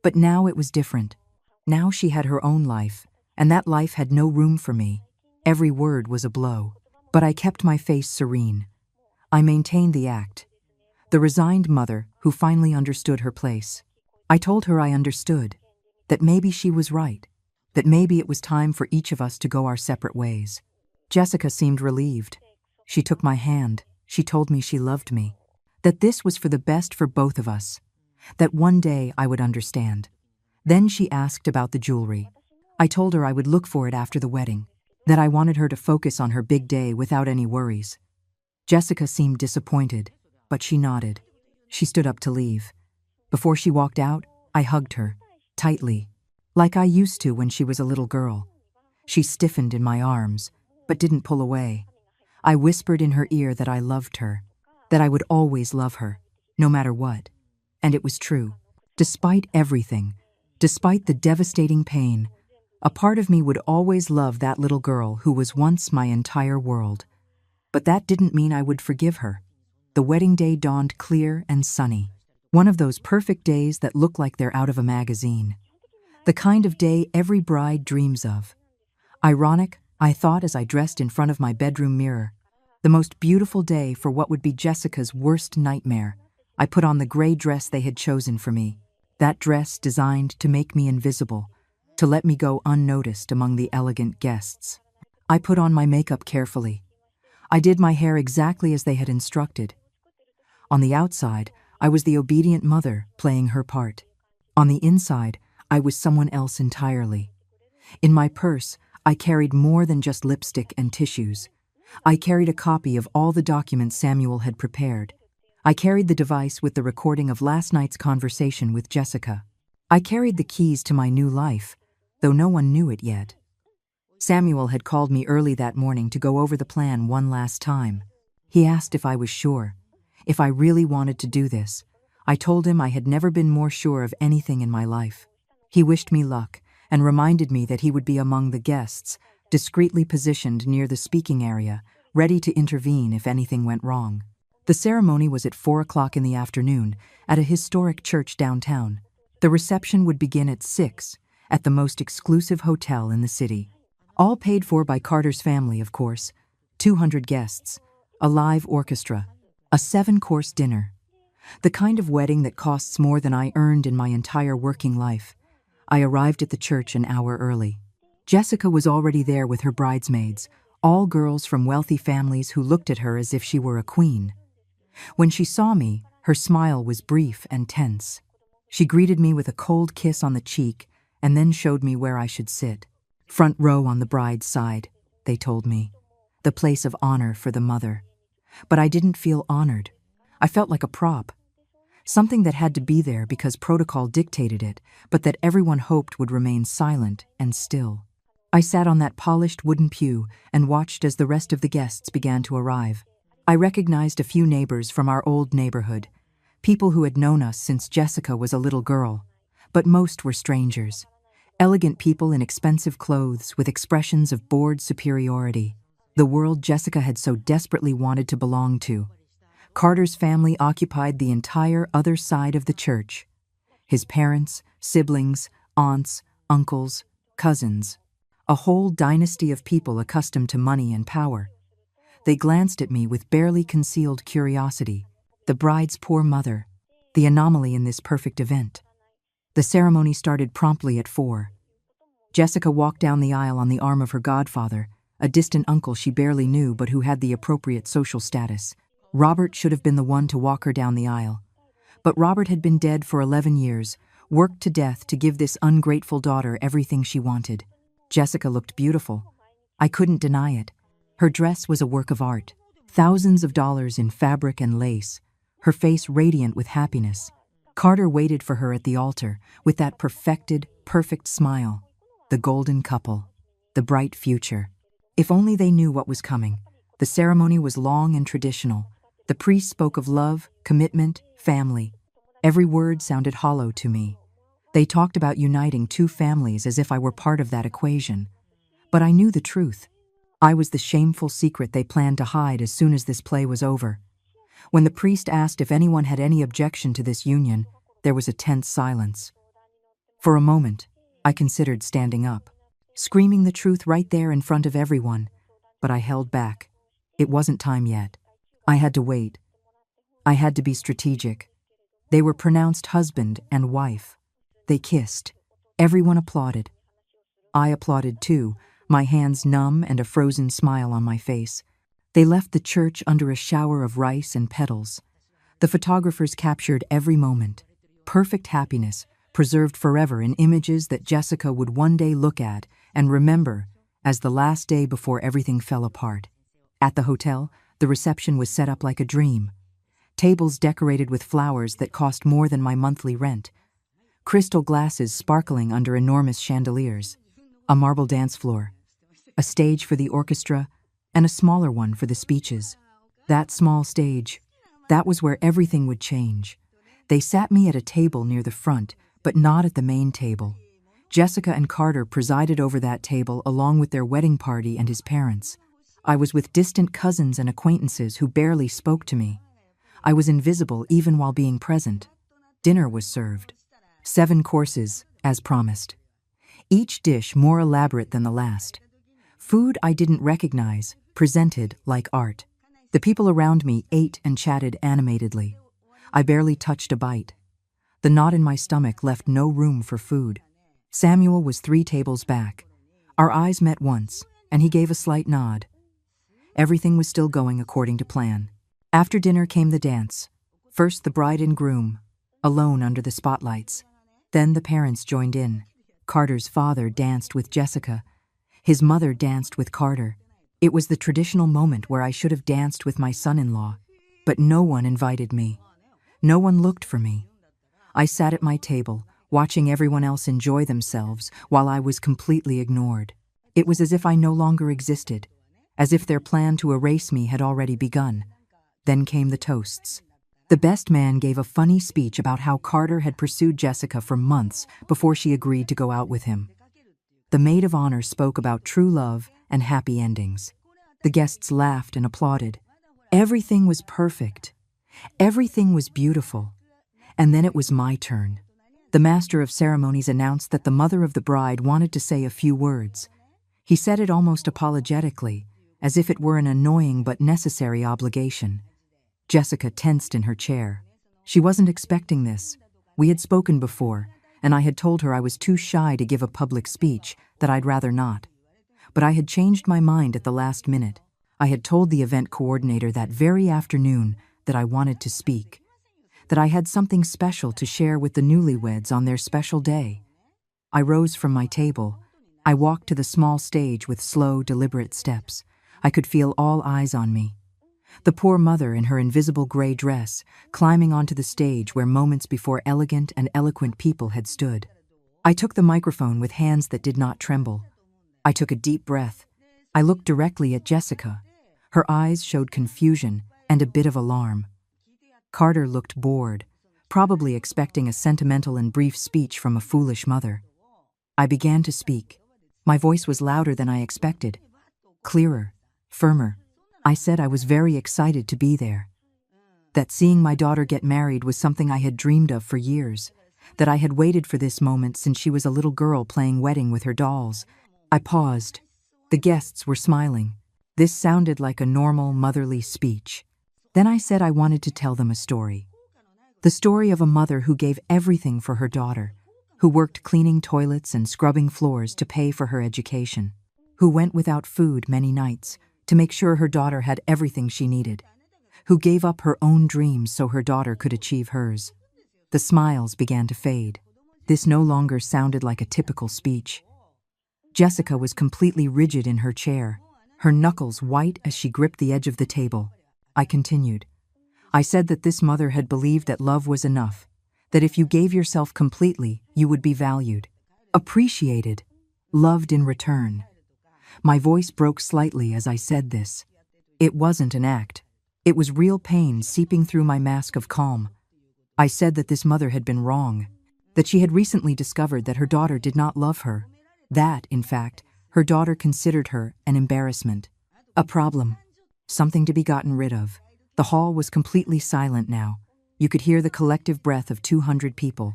But now it was different. Now she had her own life, and that life had no room for me. Every word was a blow. But I kept my face serene. I maintained the act. The resigned mother who finally understood her place. I told her I understood, that maybe she was right, that maybe it was time for each of us to go our separate ways. Jessica seemed relieved. She took my hand. She told me she loved me, that this was for the best for both of us, that one day I would understand. Then she asked about the jewelry. I told her I would look for it after the wedding, that I wanted her to focus on her big day without any worries. Jessica seemed disappointed, but she nodded. She stood up to leave. Before she walked out, I hugged her, tightly, like I used to when she was a little girl. She stiffened in my arms, but didn't pull away. I whispered in her ear that I loved her, that I would always love her, no matter what. And it was true. Despite everything, despite the devastating pain, a part of me would always love that little girl who was once my entire world. But that didn't mean I would forgive her. The wedding day dawned clear and sunny, one of those perfect days that look like they're out of a magazine. The kind of day every bride dreams of. Ironic, I thought as I dressed in front of my bedroom mirror. The most beautiful day for what would be Jessica's worst nightmare. I put on the gray dress they had chosen for me. That dress designed to make me invisible, to let me go unnoticed among the elegant guests. I put on my makeup carefully. I did my hair exactly as they had instructed. On the outside, I was the obedient mother playing her part. On the inside, I was someone else entirely. In my purse, I carried more than just lipstick and tissues. I carried a copy of all the documents Samuel had prepared. I carried the device with the recording of last night's conversation with Jessica. I carried the keys to my new life, though no one knew it yet. Samuel had called me early that morning to go over the plan one last time. He asked if I was sure, if I really wanted to do this. I told him I had never been more sure of anything in my life. He wished me luck and reminded me that he would be among the guests, discreetly positioned near the speaking area, ready to intervene if anything went wrong. The ceremony was at 4 o'clock in the afternoon at a historic church downtown. The reception would begin at 6 at the most exclusive hotel in the city. All paid for by Carter's family, of course. 200 guests, a live orchestra, a 7-course dinner. The kind of wedding that costs more than I earned in my entire working life. I arrived at the church an hour early. Jessica was already there with her bridesmaids, all girls from wealthy families who looked at her as if she were a queen. When she saw me, her smile was brief and tense. She greeted me with a cold kiss on the cheek and then showed me where I should sit. Front row on the bride's side, they told me. The place of honor for the mother. But I didn't feel honored. I felt like a prop. Something that had to be there because protocol dictated it, but that everyone hoped would remain silent and still. I sat on that polished wooden pew and watched as the rest of the guests began to arrive. I recognized a few neighbors from our old neighborhood, people who had known us since Jessica was a little girl, but most were strangers. Elegant people in expensive clothes with expressions of bored superiority. The world Jessica had so desperately wanted to belong to. Carter's family occupied the entire other side of the church. His parents, siblings, aunts, uncles, cousins. A whole dynasty of people accustomed to money and power. They glanced at me with barely concealed curiosity. The bride's poor mother, the anomaly in this perfect event. The ceremony started promptly at 4. Jessica walked down the aisle on the arm of her godfather, a distant uncle she barely knew but who had the appropriate social status. Robert should have been the one to walk her down the aisle. But Robert had been dead for 11 years, worked to death to give this ungrateful daughter everything she wanted. Jessica looked beautiful. I couldn't deny it. Her dress was a work of art. Thousands of dollars in fabric and lace. Her face radiant with happiness. Carter waited for her at the altar with that perfect smile. The golden couple. The bright future. If only they knew what was coming. The ceremony was long and traditional. The priest spoke of love, commitment, family. Every word sounded hollow to me. They talked about uniting 2 families as if I were part of that equation. But I knew the truth. I was the shameful secret they planned to hide as soon as this play was over. When the priest asked if anyone had any objection to this union, there was a tense silence. For a moment, I considered standing up, screaming the truth right there in front of everyone, but I held back. It wasn't time yet. I had to wait. I had to be strategic. They were pronounced husband and wife. They kissed. Everyone applauded. I applauded too, my hands numb and a frozen smile on my face. They left the church under a shower of rice and petals. The photographers captured every moment. Perfect happiness, preserved forever in images that Jessica would one day look at and remember as the last day before everything fell apart. At the hotel, the reception was set up like a dream. Tables decorated with flowers that cost more than my monthly rent. Crystal glasses sparkling under enormous chandeliers. A marble dance floor. a stage for the orchestra, and a smaller one for the speeches. That small stage, that was where everything would change. They sat me at a table near the front, but not at the main table. Jessica and Carter presided over that table along with their wedding party and his parents. I was with distant cousins and acquaintances who barely spoke to me. I was invisible even while being present. Dinner was served. 7 courses, as promised. Each dish more elaborate than the last. Food I didn't recognize, presented like art. The people around me ate and chatted animatedly. I barely touched a bite. The knot in my stomach left no room for food. Samuel was 3 tables back. Our eyes met once, and he gave a slight nod. Everything was still going according to plan. After dinner came the dance. First the bride and groom, alone under the spotlights. Then the parents joined in. Carter's father danced with Jessica. His mother danced with Carter. It was the traditional moment where I should have danced with my son-in-law. But no one invited me. No one looked for me. I sat at my table, watching everyone else enjoy themselves while I was completely ignored. It was as if I no longer existed, as if their plan to erase me had already begun. Then came the toasts. The best man gave a funny speech about how Carter had pursued Jessica for months before she agreed to go out with him. The maid of honor spoke about true love and happy endings. The guests laughed and applauded. Everything was perfect. Everything was beautiful. And then it was my turn. The master of ceremonies announced that the mother of the bride wanted to say a few words. He said it almost apologetically, as if it were an annoying but necessary obligation. Jessica tensed in her chair. She wasn't expecting this. We had spoken before, and I had told her I was too shy to give a public speech, that I'd rather not. But I had changed my mind at the last minute. I had told the event coordinator that very afternoon that I wanted to speak, that I had something special to share with the newlyweds on their special day. I rose from my table. I walked to the small stage with slow, deliberate steps. I could feel all eyes on me. The poor mother in her invisible gray dress, climbing onto the stage where moments before elegant and eloquent people had stood. I took the microphone with hands that did not tremble. I took a deep breath. I looked directly at Jessica. Her eyes showed confusion and a bit of alarm. Carter looked bored, probably expecting a sentimental and brief speech from a foolish mother. I began to speak. My voice was louder than I expected. Clearer, firmer. I said I was very excited to be there. That seeing my daughter get married was something I had dreamed of for years. That I had waited for this moment since she was a little girl playing wedding with her dolls. I paused. The guests were smiling. This sounded like a normal motherly speech. Then I said I wanted to tell them a story. The story of a mother who gave everything for her daughter, who worked cleaning toilets and scrubbing floors to pay for her education, who went without food many nights to make sure her daughter had everything she needed, who gave up her own dreams so her daughter could achieve hers. The smiles began to fade. This no longer sounded like a typical speech. Jessica was completely rigid in her chair, her knuckles white as she gripped the edge of the table. I continued. I said that this mother had believed that love was enough, that if you gave yourself completely, you would be valued, appreciated, loved in return. My voice broke slightly as I said this. It wasn't an act. It was real pain seeping through my mask of calm. I said that this mother had been wrong, that she had recently discovered that her daughter did not love her, that, in fact, her daughter considered her an embarrassment, a problem, something to be gotten rid of. The hall was completely silent now. You could hear the collective breath of 200 people.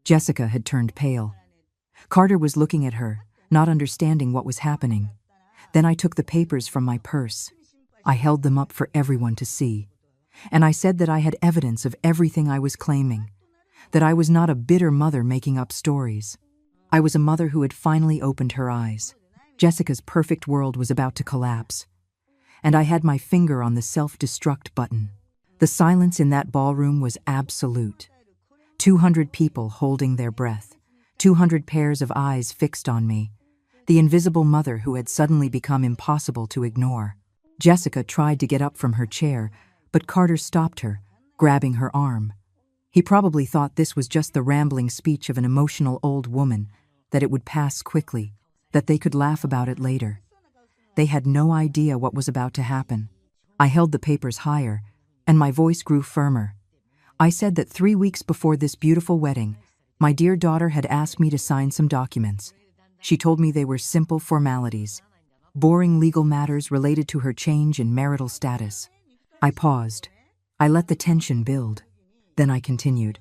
Jessica had turned pale. Carter was looking at her, not understanding what was happening. Then I took the papers from my purse. I held them up for everyone to see. And I said that I had evidence of everything I was claiming, that I was not a bitter mother making up stories. I was a mother who had finally opened her eyes. Jessica's perfect world was about to collapse. And I had my finger on the self-destruct button. The silence in that ballroom was absolute. 200 people holding their breath, 200 pairs of eyes fixed on me, the invisible mother who had suddenly become impossible to ignore. Jessica tried to get up from her chair, but Carter stopped her, grabbing her arm. He probably thought this was just the rambling speech of an emotional old woman, that it would pass quickly, that they could laugh about it later. They had no idea what was about to happen. I held the papers higher, and my voice grew firmer. I said that 3 weeks before this beautiful wedding, my dear daughter had asked me to sign some documents. She told me they were simple formalities, boring legal matters related to her change in marital status. I paused. I let the tension build. Then I continued.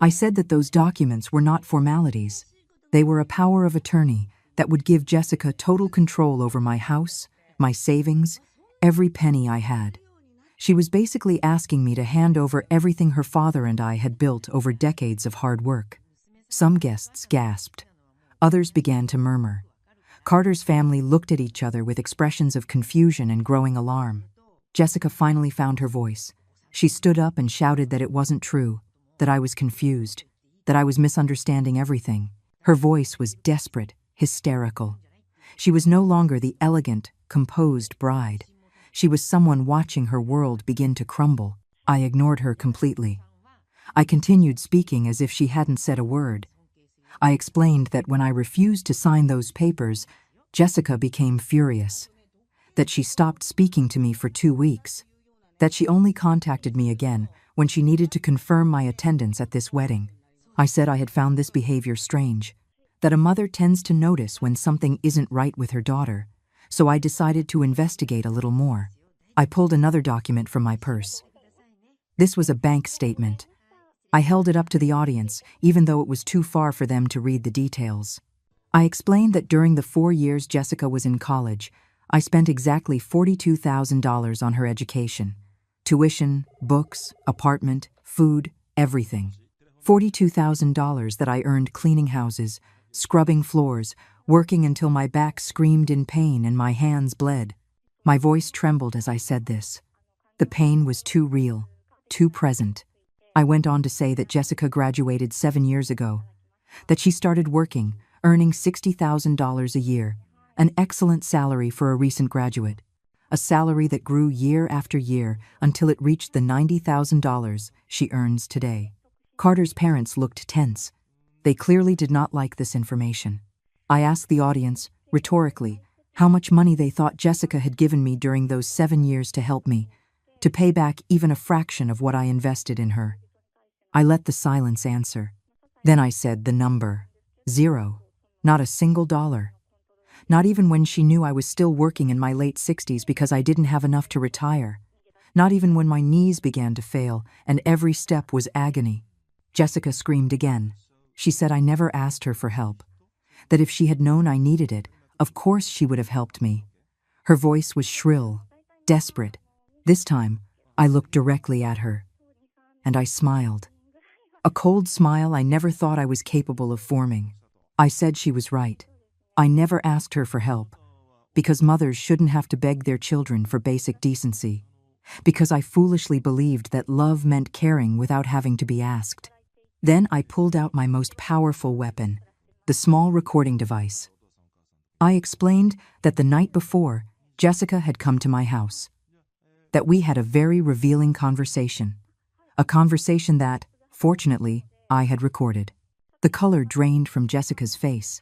I said that those documents were not formalities. They were a power of attorney that would give Jessica total control over my house, my savings, every penny I had. She was basically asking me to hand over everything her father and I had built over decades of hard work. Some guests gasped. Others began to murmur. Carter's family looked at each other with expressions of confusion and growing alarm. Jessica finally found her voice. She stood up and shouted that it wasn't true, that I was confused, that I was misunderstanding everything. Her voice was desperate, hysterical. She was no longer the elegant, composed bride. She was someone watching her world begin to crumble. I ignored her completely. I continued speaking as if she hadn't said a word. I explained that when I refused to sign those papers, Jessica became furious, that she stopped speaking to me for 2 weeks, that she only contacted me again when she needed to confirm my attendance at this wedding. I said I had found this behavior strange, that a mother tends to notice when something isn't right with her daughter, so I decided to investigate a little more. I pulled another document from my purse. This was a bank statement. I held it up to the audience, even though it was too far for them to read the details. I explained that during the 4 years Jessica was in college, I spent exactly $42,000 on her education. Tuition, books, apartment, food, everything. $42,000 that I earned cleaning houses, scrubbing floors, working until my back screamed in pain and my hands bled. My voice trembled as I said this. The pain was too real, too present. I went on to say that Jessica graduated 7 years ago, that she started working, earning $60,000 a year, an excellent salary for a recent graduate, a salary that grew year after year until it reached the $90,000 she earns today. Carter's parents looked tense. They clearly did not like this information. I asked the audience, rhetorically, how much money they thought Jessica had given me during those 7 years to help me, to pay back even a fraction of what I invested in her. I let the silence answer. Then I said the number. 0. Not a single dollar. Not even when she knew I was still working in my late 60s because I didn't have enough to retire. Not even when my knees began to fail and every step was agony. Jessica screamed again. She said I never asked her for help. That if she had known I needed it, of course she would have helped me. Her voice was shrill, desperate. This time, I looked directly at her. And I smiled. A cold smile I never thought I was capable of forming. I said she was right. I never asked her for help. Because mothers shouldn't have to beg their children for basic decency. Because I foolishly believed that love meant caring without having to be asked. Then I pulled out my most powerful weapon, the small recording device. I explained that the night before, Jessica had come to my house. That we had a very revealing conversation. A conversation that, fortunately, I had recorded. The color drained from Jessica's face.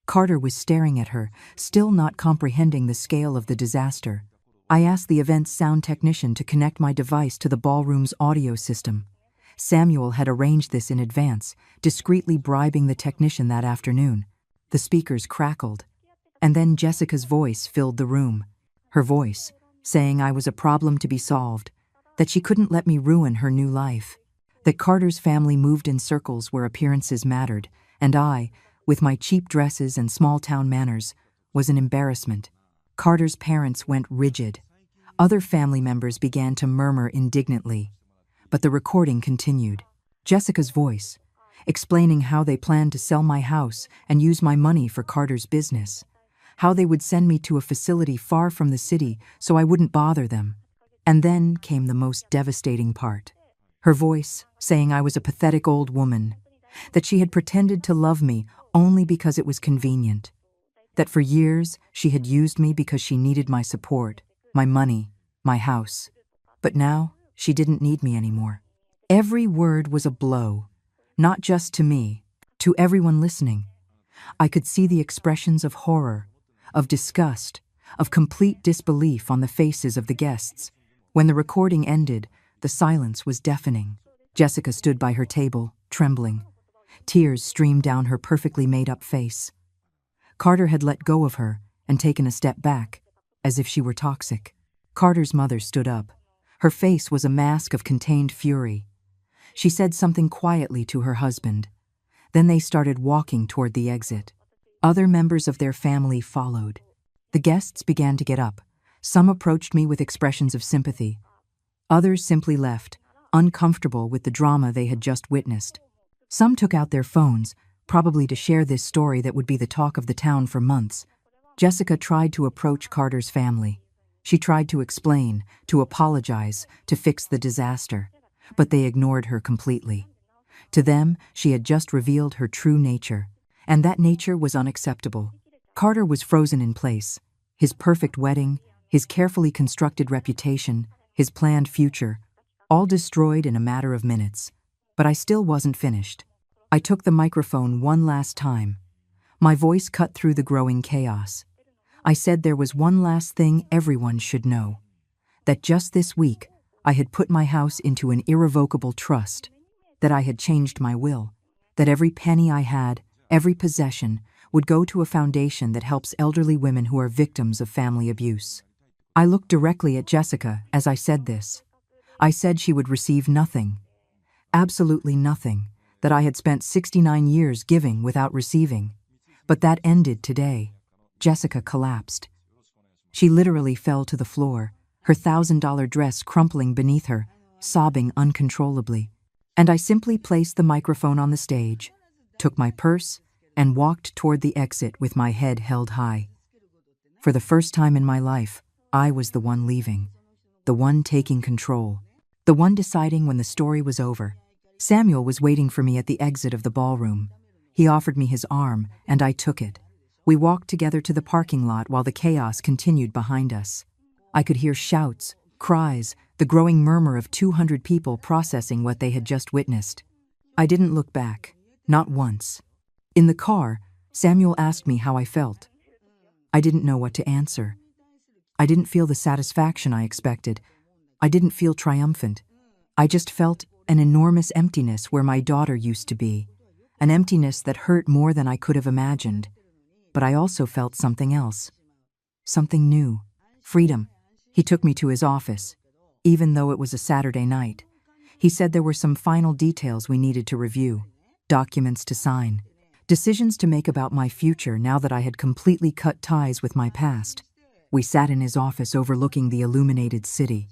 Carter was staring at her, still not comprehending the scale of the disaster. I asked the event's sound technician to connect my device to the ballroom's audio system. Samuel had arranged this in advance, discreetly bribing the technician that afternoon. The speakers crackled. And then Jessica's voice filled the room. Her voice, saying I was a problem to be solved, that she couldn't let me ruin her new life, that Carter's family moved in circles where appearances mattered, and I, with my cheap dresses and small-town manners, was an embarrassment. Carter's parents went rigid. Other family members began to murmur indignantly. But the recording continued. Jessica's voice, explaining how they planned to sell my house and use my money for Carter's business. How they would send me to a facility far from the city so I wouldn't bother them. And then came the most devastating part. Her voice, saying I was a pathetic old woman, that she had pretended to love me only because it was convenient, that for years she had used me because she needed my support, my money, my house. But now she didn't need me anymore. Every word was a blow, not just to me, to everyone listening. I could see the expressions of horror, of disgust, of complete disbelief on the faces of the guests. When the recording ended, the silence was deafening. Jessica stood by her table, trembling. Tears streamed down her perfectly made-up face. Carter had let go of her and taken a step back, as if she were toxic. Carter's mother stood up. Her face was a mask of contained fury. She said something quietly to her husband. Then they started walking toward the exit. Other members of their family followed. The guests began to get up. Some approached me with expressions of sympathy. Others simply left, uncomfortable with the drama they had just witnessed. Some took out their phones, probably to share this story that would be the talk of the town for months. Jessica tried to approach Carter's family. She tried to explain, to apologize, to fix the disaster, but they ignored her completely. To them, she had just revealed her true nature, and that nature was unacceptable. Carter was frozen in place. His perfect wedding, his carefully constructed reputation, his planned future, all destroyed in a matter of minutes. But I still wasn't finished. I took the microphone one last time. My voice cut through the growing chaos. I said there was one last thing everyone should know. That just this week, I had put my house into an irrevocable trust. That I had changed my will. That every penny I had, every possession, would go to a foundation that helps elderly women who are victims of family abuse. I looked directly at Jessica as I said this. I said she would receive nothing. Absolutely nothing. That I had spent 69 years giving without receiving. But that ended today. Jessica collapsed. She literally fell to the floor, her $1,000 dress crumpling beneath her, sobbing uncontrollably. And I simply placed the microphone on the stage, took my purse, and walked toward the exit with my head held high. For the first time in my life, I was the one leaving, the one taking control, the one deciding when the story was over. Samuel was waiting for me at the exit of the ballroom. He offered me his arm, and I took it. We walked together to the parking lot while the chaos continued behind us. I could hear shouts, cries, the growing murmur of 200 people processing what they had just witnessed. I didn't look back, not once. In the car, Samuel asked me how I felt. I didn't know what to answer. I didn't feel the satisfaction I expected. I didn't feel triumphant. I just felt an enormous emptiness where my daughter used to be, an emptiness that hurt more than I could have imagined. But I also felt something else. Something new. Freedom. He took me to his office, even though it was a Saturday night. He said there were some final details we needed to review, documents to sign, decisions to make about my future now that I had completely cut ties with my past. We sat in his office overlooking the illuminated city.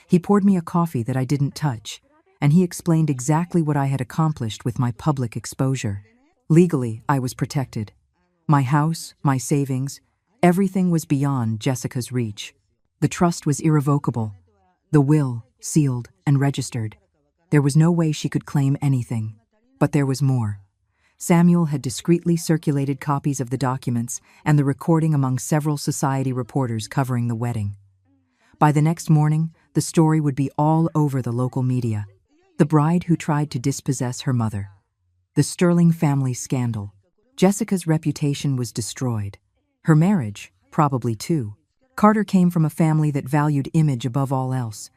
He poured me a coffee that I didn't touch, and he explained exactly what I had accomplished with my public exposure. Legally, I was protected. My house, my savings, everything was beyond Jessica's reach. The trust was irrevocable. The will, sealed and registered. There was no way she could claim anything. But there was more. Samuel had discreetly circulated copies of the documents and the recording among several society reporters covering the wedding. By the next morning, the story would be all over the local media. The bride who tried to dispossess her mother. The Sterling family scandal. Jessica's reputation was destroyed. Her marriage, probably too. Carter came from a family that valued image above all else.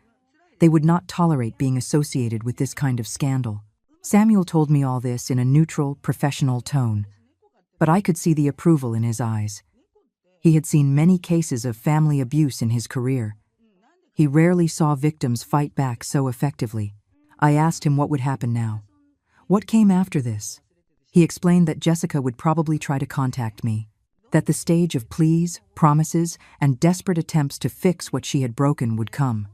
They would not tolerate being associated with this kind of scandal. Samuel told me all this in a neutral, professional tone, but I could see the approval in his eyes. He had seen many cases of family abuse in his career. He rarely saw victims fight back so effectively. I asked him what would happen now. What came after this? He explained that Jessica would probably try to contact me, that the stage of pleas, promises, and desperate attempts to fix what she had broken would come.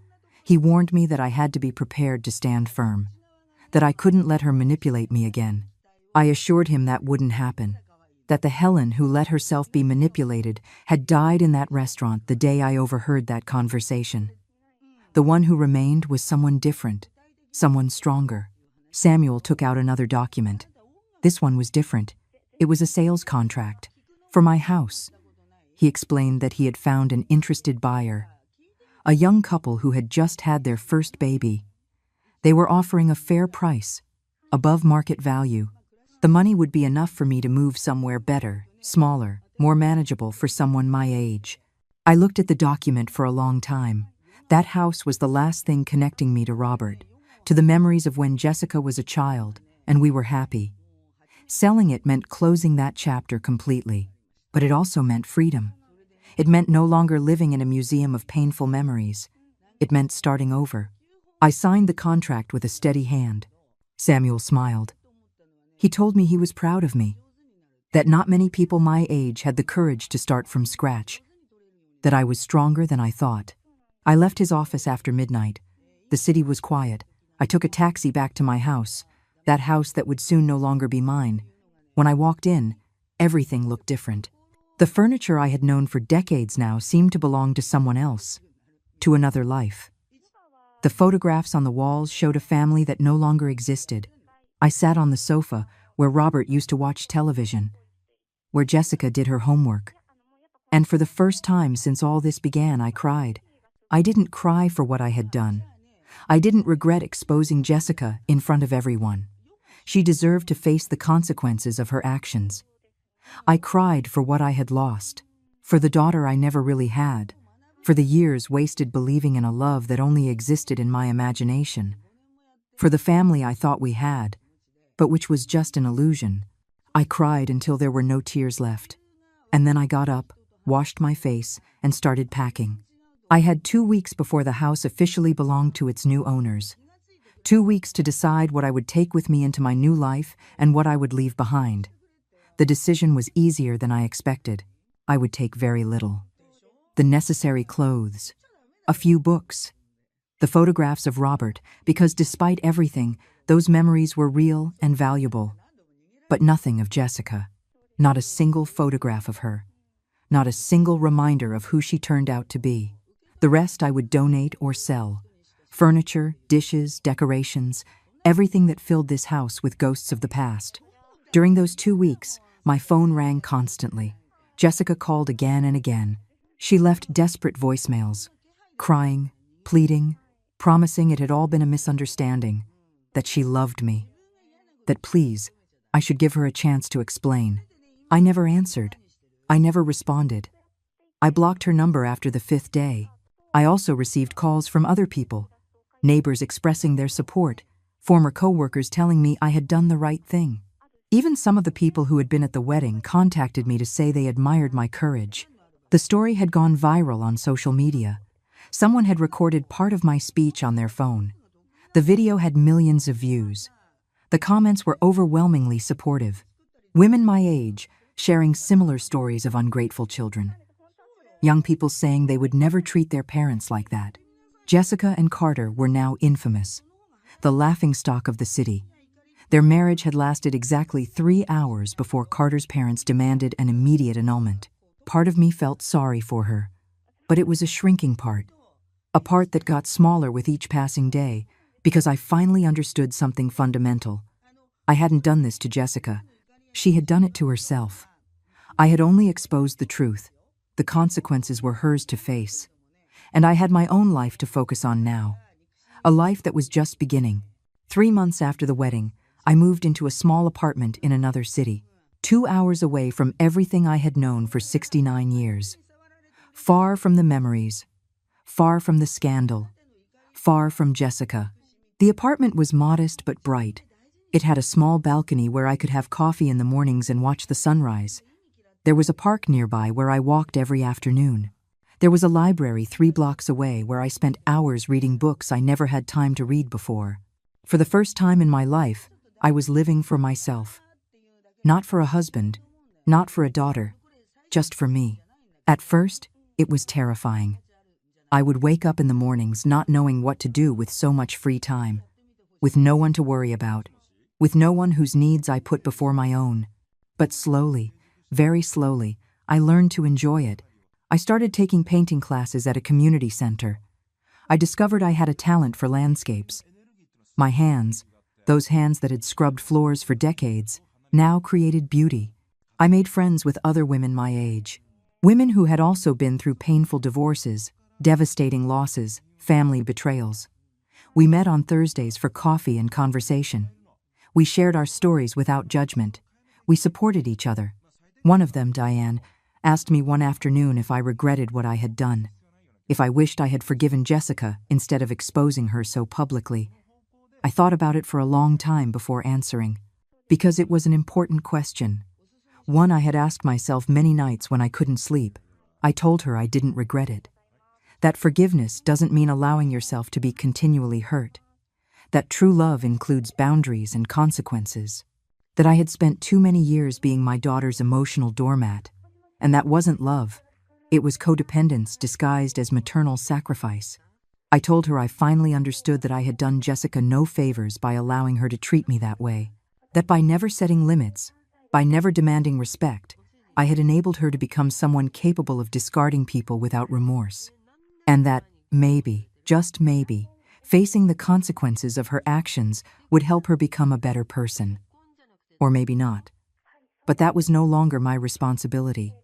He warned me that I had to be prepared to stand firm, that I couldn't let her manipulate me again. I assured him that wouldn't happen, that the Helen who let herself be manipulated had died in that restaurant the day I overheard that conversation. The one who remained was someone different, someone stronger. Samuel took out another document. This one was different. It was a sales contract. For my house. He explained that he had found an interested buyer, a young couple who had just had their first baby. They were offering a fair price, above market value. The money would be enough for me to move somewhere better, smaller, more manageable for someone my age. I looked at the document for a long time. That house was the last thing connecting me to Robert, to the memories of when Jessica was a child and we were happy. Selling it meant closing that chapter completely, but it also meant freedom. It meant no longer living in a museum of painful memories. It meant starting over. I signed the contract with a steady hand. Samuel smiled. He told me he was proud of me, that not many people my age had the courage to start from scratch, that I was stronger than I thought. I left his office after midnight. The city was quiet. I took a taxi back to my house, that house that would soon no longer be mine. When I walked in, everything looked different. The furniture I had known for decades now seemed to belong to someone else, to another life. The photographs on the walls showed a family that no longer existed. I sat on the sofa where Robert used to watch television, where Jessica did her homework. And for the first time since all this began, I cried. I didn't cry for what I had done. I didn't regret exposing Jessica in front of everyone. She deserved to face the consequences of her actions. I cried for what I had lost, for the daughter I never really had, for the years wasted believing in a love that only existed in my imagination, for the family I thought we had, but which was just an illusion. I cried until there were no tears left. And then I got up, washed my face, and started packing. I had 2 weeks before the house officially belonged to its new owners. 2 weeks to decide what I would take with me into my new life and what I would leave behind. The decision was easier than I expected. I would take very little. The necessary clothes, a few books, the photographs of Robert, because despite everything, those memories were real and valuable. But nothing of Jessica. Not a single photograph of her. Not a single reminder of who she turned out to be. The rest I would donate or sell. Furniture, dishes, decorations, everything that filled this house with ghosts of the past. During those 2 weeks, my phone rang constantly. Jessica called again and again. She left desperate voicemails, crying, pleading, promising it had all been a misunderstanding, that she loved me, that please, I should give her a chance to explain. I never answered. I never responded. I blocked her number after the 5th day. I also received calls from other people, neighbors expressing their support, former co-workers telling me I had done the right thing. Even some of the people who had been at the wedding contacted me to say they admired my courage. The story had gone viral on social media. Someone had recorded part of my speech on their phone. The video had millions of views. The comments were overwhelmingly supportive. Women my age sharing similar stories of ungrateful children. Young people saying they would never treat their parents like that. Jessica and Carter were now infamous, the laughingstock of the city. Their marriage had lasted exactly 3 hours before Carter's parents demanded an immediate annulment. Part of me felt sorry for her, but it was a shrinking part, a part that got smaller with each passing day because I finally understood something fundamental. I hadn't done this to Jessica. She had done it to herself. I had only exposed the truth. The consequences were hers to face. And I had my own life to focus on now. A life that was just beginning. 3 months after the wedding, I moved into a small apartment in another city, 2 hours away from everything I had known for 69 years. Far from the memories, far from the scandal, far from Jessica. The apartment was modest but bright. It had a small balcony where I could have coffee in the mornings and watch the sunrise. There was a park nearby where I walked every afternoon. There was a library 3 blocks away where I spent hours reading books I never had time to read before. For the first time in my life, I was living for myself. Not for a husband, not for a daughter, just for me. At first, it was terrifying. I would wake up in the mornings not knowing what to do with so much free time, with no one to worry about, with no one whose needs I put before my own. But slowly, very slowly, I learned to enjoy it. I started taking painting classes at a community center. I discovered I had a talent for landscapes. My hands, those hands that had scrubbed floors for decades, now created beauty. I made friends with other women my age, women who had also been through painful divorces, devastating losses, family betrayals. We met on Thursdays for coffee and conversation. We shared our stories without judgment. We supported each other. One of them, Diane, asked me one afternoon if I regretted what I had done, if I wished I had forgiven Jessica instead of exposing her so publicly. I thought about it for a long time before answering, because it was an important question, one I had asked myself many nights when I couldn't sleep. I told her I didn't regret it. That forgiveness doesn't mean allowing yourself to be continually hurt. That true love includes boundaries and consequences. That I had spent too many years being my daughter's emotional doormat. And that wasn't love. It was codependence disguised as maternal sacrifice. I told her I finally understood that I had done Jessica no favors by allowing her to treat me that way. That by never setting limits, by never demanding respect, I had enabled her to become someone capable of discarding people without remorse. And that, maybe, just maybe, facing the consequences of her actions would help her become a better person. Or maybe not. But that was no longer my responsibility.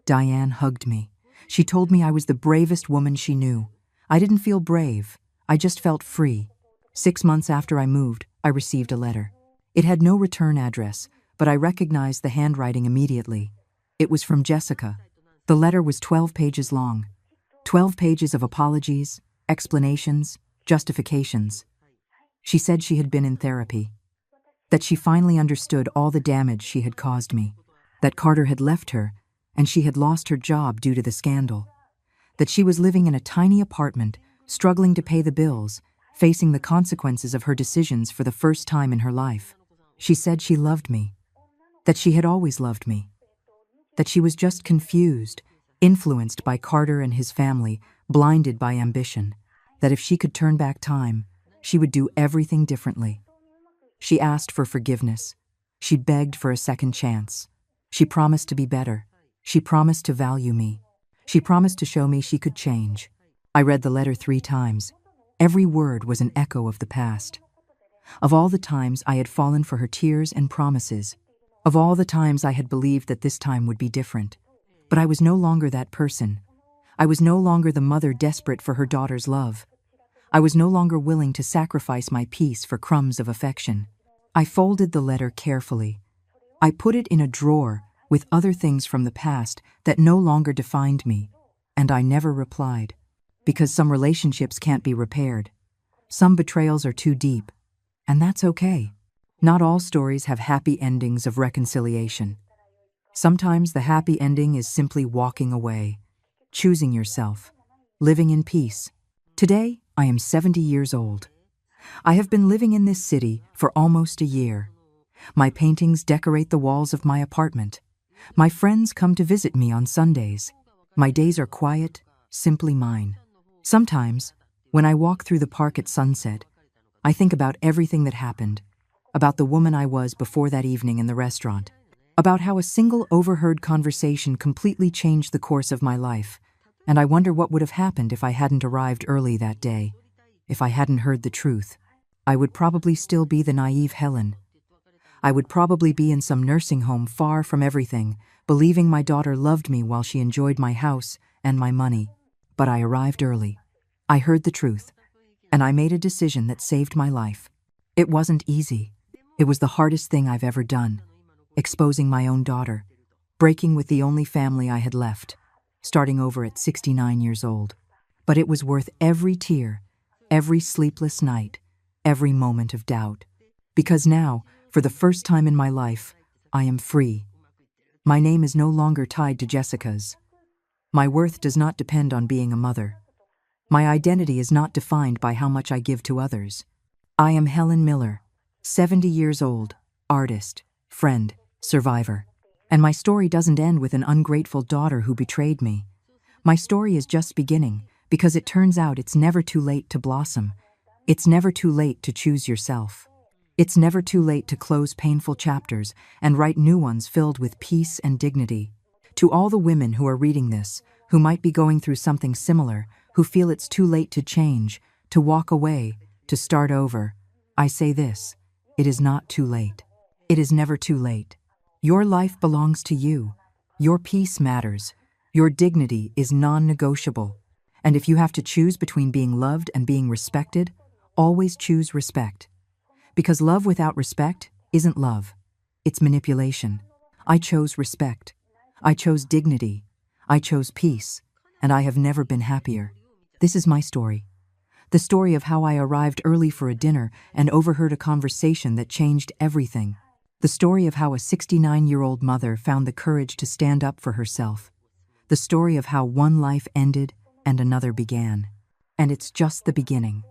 Diane hugged me. She told me I was the bravest woman she knew. I didn't feel brave. I just felt free. 6 months after I moved, I received a letter. It had no return address, but I recognized the handwriting immediately. It was from Jessica. The letter was 12 pages long. 12 pages of apologies, explanations, justifications. She said she had been in therapy. That she finally understood all the damage she had caused me. That Carter had left her, and she had lost her job due to the scandal. That she was living in a tiny apartment, struggling to pay the bills, facing the consequences of her decisions for the first time in her life. She said she loved me. That she had always loved me. That she was just confused, influenced by Carter and his family, blinded by ambition. That if she could turn back time, she would do everything differently. She asked for forgiveness. She begged for a second chance. She promised to be better. She promised to value me. She promised to show me she could change. I read the letter 3 times. Every word was an echo of the past. Of all the times I had fallen for her tears and promises. Of all the times I had believed that this time would be different. But I was no longer that person. I was no longer the mother desperate for her daughter's love. I was no longer willing to sacrifice my peace for crumbs of affection. I folded the letter carefully. I put it in a drawer with other things from the past that no longer defined me, and I never replied. Because some relationships can't be repaired. Some betrayals are too deep, and that's okay. Not all stories have happy endings of reconciliation. Sometimes the happy ending is simply walking away, choosing yourself, living in peace. Today, I am 70 years old. I have been living in this city for almost a year. My paintings decorate the walls of my apartment. My friends come to visit me on Sundays. My days are quiet, simply mine. Sometimes, when I walk through the park at sunset, I think about everything that happened, about the woman I was before that evening in the restaurant, about how a single overheard conversation completely changed the course of my life, and I wonder what would have happened if I hadn't arrived early that day. If I hadn't heard the truth, I would probably still be the naive Helen. I would probably be in some nursing home far from everything, believing my daughter loved me while she enjoyed my house and my money. But I arrived early. I heard the truth, and I made a decision that saved my life. It wasn't easy. It was the hardest thing I've ever done. Exposing my own daughter, breaking with the only family I had left, starting over at 69 years old. But it was worth every tear, every sleepless night, every moment of doubt. Because now, for the first time in my life, I am free. My name is no longer tied to Jessica's. My worth does not depend on being a mother. My identity is not defined by how much I give to others. I am Helen Miller, 70 years old, artist, friend, survivor. And my story doesn't end with an ungrateful daughter who betrayed me. My story is just beginning, because it turns out it's never too late to blossom. It's never too late to choose yourself. It's never too late to close painful chapters and write new ones filled with peace and dignity. To all the women who are reading this, who might be going through something similar, who feel it's too late to change, to walk away, to start over, I say this: it is not too late. It is never too late. Your life belongs to you. Your peace matters. Your dignity is non-negotiable. And if you have to choose between being loved and being respected, always choose respect. Because love without respect isn't love. It's manipulation. I chose respect. I chose dignity. I chose peace, and I have never been happier. This is my story. The story of how I arrived early for a dinner and overheard a conversation that changed everything. The story of how a 69-year-old mother found the courage to stand up for herself. The story of how one life ended and another began. And it's just the beginning.